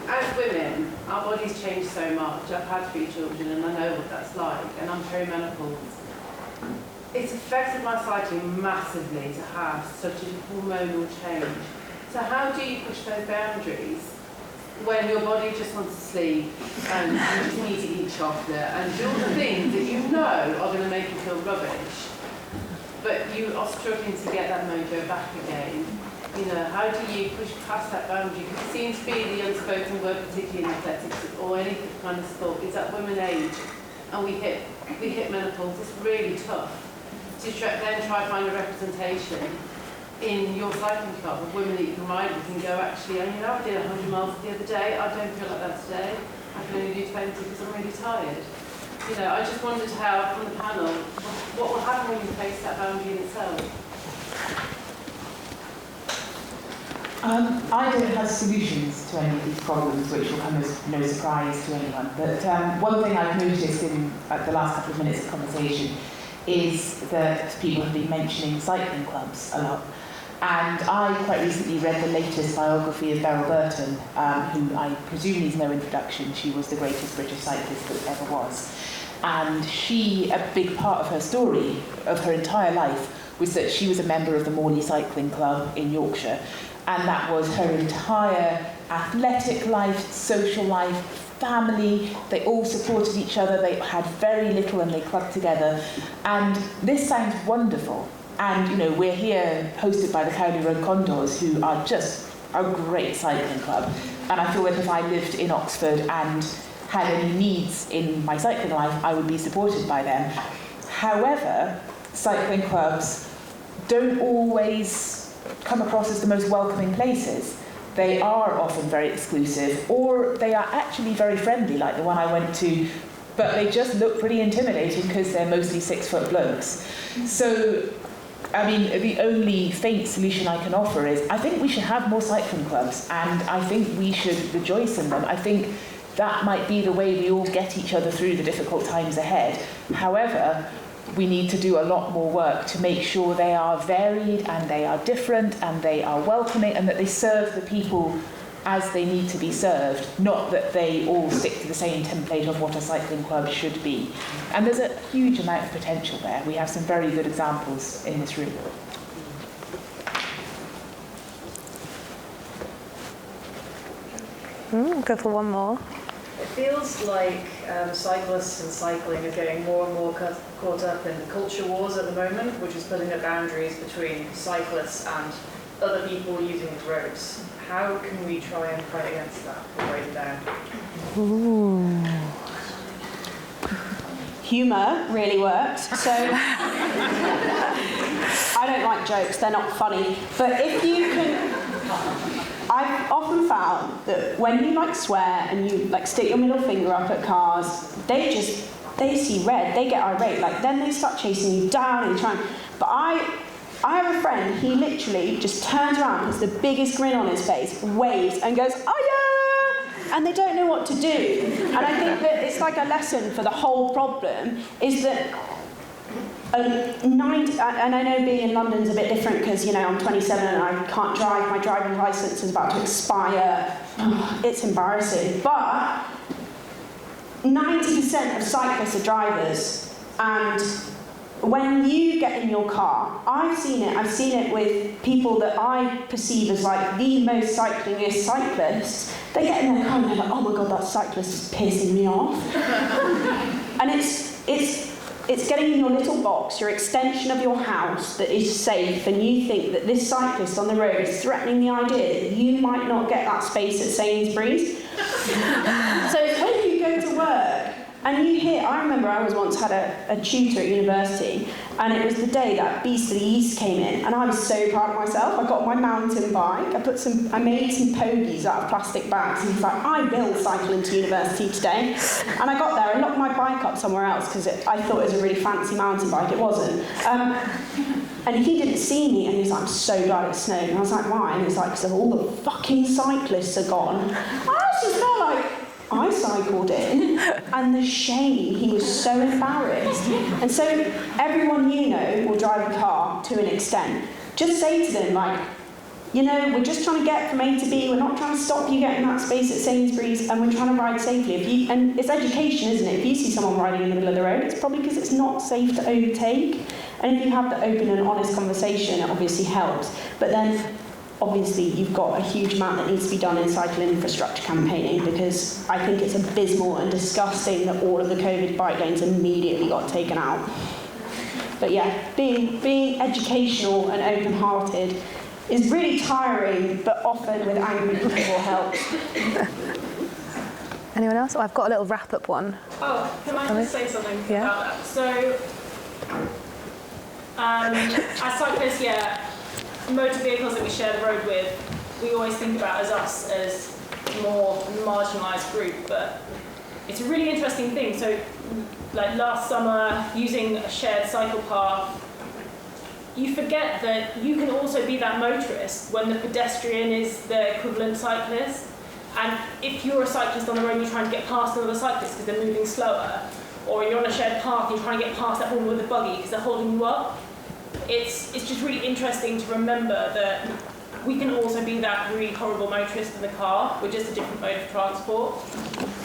as women, our bodies change so much. I've had 3 children and I know what that's like, and I'm perimenopause. It's affected my cycling massively to have such a hormonal change. So how do you push those boundaries when your body just wants to sleep and you just need to eat chocolate and do all the things that you know are going to make you feel rubbish, but you are struggling to get that mojo back again? How do you push past that boundary? Because it seems to be the unspoken word, particularly in athletics or any kind of sport, is that women age and we hit menopause. It's really tough to then try and find a representation in your cycling club of women that you can ride with and go, actually, I did 100 miles the other day, I don't feel like that today, I can only do 20 because I'm really tired. I just wondered how, from the panel, what will happen when you face that boundary in itself? I don't have solutions to any of these problems, which will come as no surprise to anyone. But one thing I've noticed in the last couple of minutes of conversation is that people have been mentioning cycling clubs a lot. And I quite recently read the latest biography of Beryl Burton, who I presume needs no introduction. She was the greatest British cyclist that ever was. And a big part of her story, of her entire life, was that she was a member of the Morley Cycling Club in Yorkshire. And that was her entire athletic life, social life, family. They all supported each other. They had very little and they clubbed together. And this sounds wonderful. And, we're here hosted by the Cowley Road Condors, who are just a great cycling club. And I feel that if I lived in Oxford and had any needs in my cycling life, I would be supported by them. However, cycling clubs don't always come across as the most welcoming places. They are often very exclusive, or they are actually very friendly, like the one I went to, but they just look pretty intimidating because they're mostly 6-foot blokes. So, the only faint solution I can offer is, I think we should have more cycling clubs, and I think we should rejoice in them. I think that might be the way we all get each other through the difficult times ahead. However, we need to do a lot more work to make sure they are varied and they are different and they are welcoming and that they serve the people as they need to be served, not that they all stick to the same template of what a cycling club should be. And there's a huge amount of potential there. We have some very good examples in this room. Go for one more. It feels like cyclists and cycling are getting more and more caught up in the culture wars at the moment, which is putting the boundaries between cyclists and other people using the roads. How can we try and fight against that or break it down? Ooh. humour really works. So I don't like jokes, they're not funny. But if you can, I've often found that when you like swear and you like stick your middle finger up at cars, they see red, they get irate, like then they start chasing you down and trying. But I have a friend, he literally just turns around, puts the biggest grin on his face, waves and goes, oh yeah! And they don't know what to do. And I think that it's like a lesson for the whole problem, is that and I know being in London's a bit different because, you know, I'm 27 and I can't drive, my driving licence is about to expire. It's embarrassing. But 90% of cyclists are drivers, and when you get in your car, I've seen it with people that I perceive as like the most cyclingist cyclists. They get in their car and they're like, oh my God, that cyclist is pissing me off. And it's getting in your little box, your extension of your house that is safe, and you think that this cyclist on the road is threatening the idea that you might not get that space at Sainsbury's. So when you go to work and you hear, I remember I once had a tutor at university, and it was the day that Beastly East came in, and I was so proud of myself. I got my mountain bike, I made some pogies out of plastic bags, and he was like, I will cycle into university today. And I got there and locked my bike up somewhere else because I thought it was a really fancy mountain bike. It wasn't. And he didn't see me, and he was like, I'm so glad it snowed. And I was like, why? And he was like, because all the fucking cyclists are gone. I just felt like, I cycled in, and the shame, he was so embarrassed. And so everyone you know will drive a car to an extent. Just say to them, like, you know, we're just trying to get from A to B, we're not trying to stop you getting that space at Sainsbury's, and we're trying to ride safely. And it's education, isn't it? If you see someone riding in the middle of the road, it's probably because it's not safe to overtake. And if you have the open and honest conversation, it obviously helps. But then, obviously, you've got a huge amount that needs to be done in cycling infrastructure campaigning, because I think it's abysmal and disgusting that all of the COVID bike lanes immediately got taken out. But yeah, being educational and open-hearted is really tiring, but often with angry people helps. Anyone else? Oh, I've got a little wrap-up one. Oh, can I just say something about that? So, as cyclists, motor vehicles that we share the road with, we always think about as us as more marginalised group, but it's a really interesting thing. So, like last summer, using a shared cycle path, you forget that you can also be that motorist when the pedestrian is the equivalent cyclist. And if you're a cyclist on the road, you're trying to get past another cyclist because they're moving slower, or you're on a shared path and you're trying to get past that woman with a buggy because they're holding you up. It's just really interesting to remember that we can also be that really horrible motorist in the car. We're just a different mode of transport.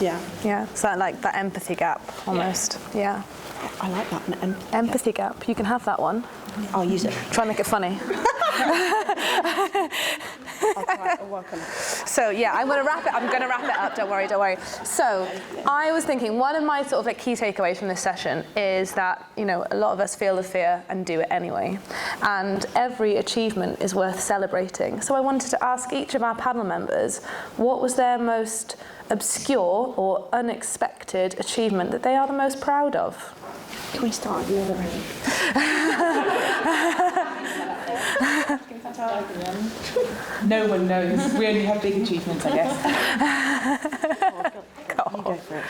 Yeah, so like that empathy gap almost. Yeah. I like that. Empathy gap. You can have that one. I'll use it. Try and make it funny. I'll work on it. So yeah, I'm going to wrap it up. Don't worry. So I was thinking one of my sort of like key takeaways from this session is that, you know, a lot of us feel the fear and do it anyway. And every achievement is worth celebrating. So I wanted to ask each of our panel members, what was their most obscure or unexpected achievement that they are the most proud of? Can we start the other end? No one knows. We only have big achievements, I guess. You go for it.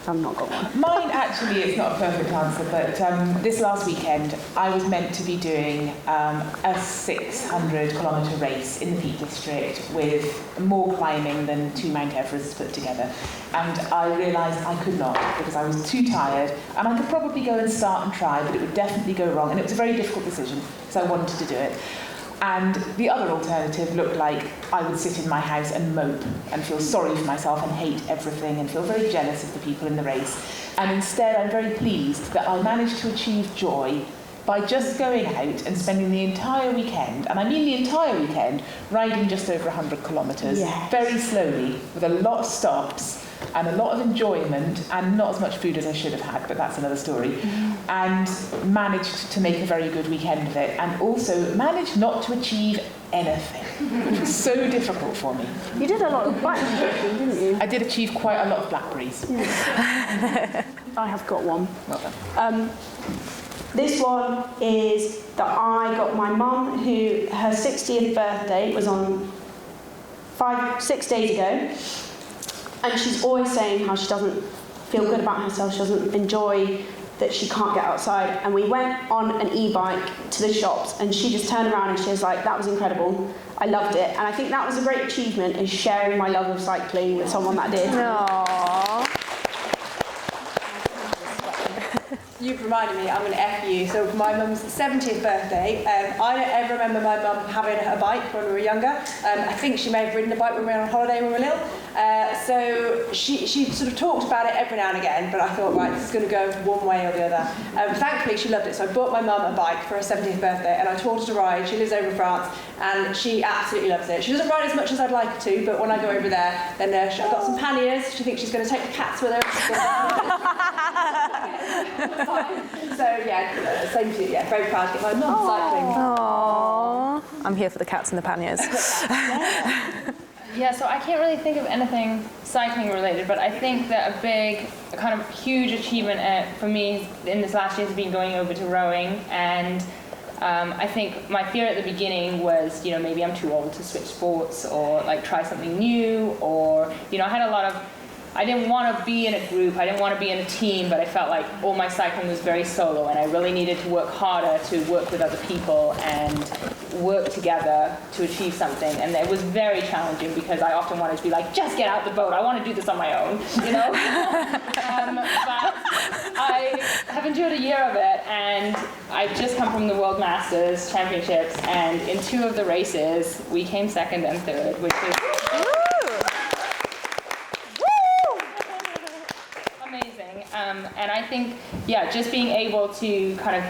I've not got one. Mine actually is not a perfect answer, but this last weekend I was meant to be doing a 600-kilometre race in the Peak District with more climbing than 2 Mount Everests put together. And I realised I could not because I was too tired, and I could probably go and start and try, but it would definitely go wrong, and it was a very difficult decision, so I wanted to do it. And the other alternative looked like I would sit in my house and mope and feel sorry for myself and hate everything and feel very jealous of the people in the race. And instead, I'm very pleased that I managed to achieve joy by just going out and spending the entire weekend, and I mean the entire weekend, riding just over 100 kilometres, very slowly, with a lot of stops and a lot of enjoyment and not as much food as I should have had, but that's another story. And managed to make a very good weekend of it, and also managed not to achieve anything. It was so difficult for me. You did a lot of blackberry picking, didn't you? I did achieve quite a lot of blackberries. I have got one. Well done. This one is that I got my mum, who her 60th birthday was on 6 days ago, and she's always saying how she doesn't feel good about herself, she doesn't enjoy that she can't get outside. And we went on an e-bike to the shops, and she just turned around and she was like, that was incredible, I loved it. And I think that was a great achievement, is sharing my love of cycling with someone that did. Aww. You've reminded me, I'm going to F you. So for my mum's 70th birthday, I don't ever remember my mum having a bike when we were younger. I think she may have ridden a bike when we were on holiday when we were little. So she sort of talked about it every now and again, but I thought, right, this is going to go one way or the other. Thankfully, she loved it, so I bought my mum a bike for her 70th birthday, and I taught her to ride. She lives over in France, and she absolutely loves it. She doesn't ride as much as I'd like her to, but when I go over there, then I've got some panniers. She thinks she's going to take the cats with her. So yeah, same to you. Yeah, very proud to get my mum cycling. Aww. I'm here for the cats and the panniers. Yeah, so I can't really think of anything cycling related, but I think that a big, kind of huge achievement for me in this last year has been going over to rowing. And I think my fear at the beginning was, maybe I'm too old to switch sports or like try something new, or, I didn't want to be in a group, I didn't want to be in a team, but I felt like all my cycling was very solo, and I really needed to work harder to work with other people and work together to achieve something. And it was very challenging because I often wanted to be like, just get out the boat, I want to do this on my own, But I have enjoyed a year of it, and I've just come from the World Masters Championships, and in 2 of the races, we came second and third, which is and I think, just being able to kind of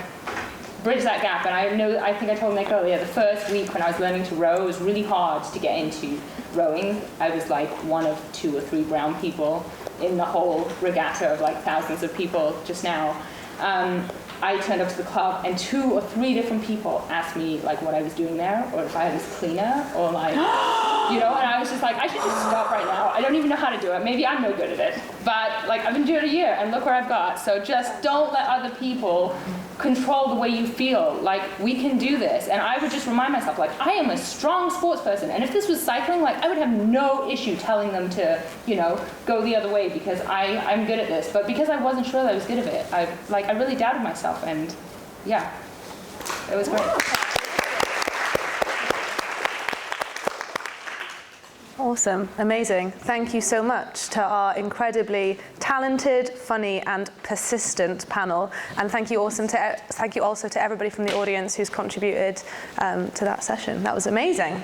bridge that gap. And I think I told Nick earlier, the first week when I was learning to row, it was really hard to get into rowing. I was like one of 2 or 3 brown people in the whole regatta of like thousands of people just now. I turned up to the club, and 2 or 3 different people asked me like what I was doing there, or if I was cleaner, or like, and I was just like, I should just stop right now. I don't even know how to do it. Maybe I'm no good at it. But like, I've endured a year, and look where I've got. So just don't let other people control the way you feel. Like, we can do this. And I would just remind myself, like, I am a strong sports person, and if this was cycling, like, I would have no issue telling them to, go the other way, because I'm good at this. But because I wasn't sure that I was good at it, I really doubted myself, and yeah, it was great. Awesome, amazing. Thank you so much to our incredibly talented, funny, and persistent panel. And thank you also to everybody from the audience who's contributed to that session. That was amazing.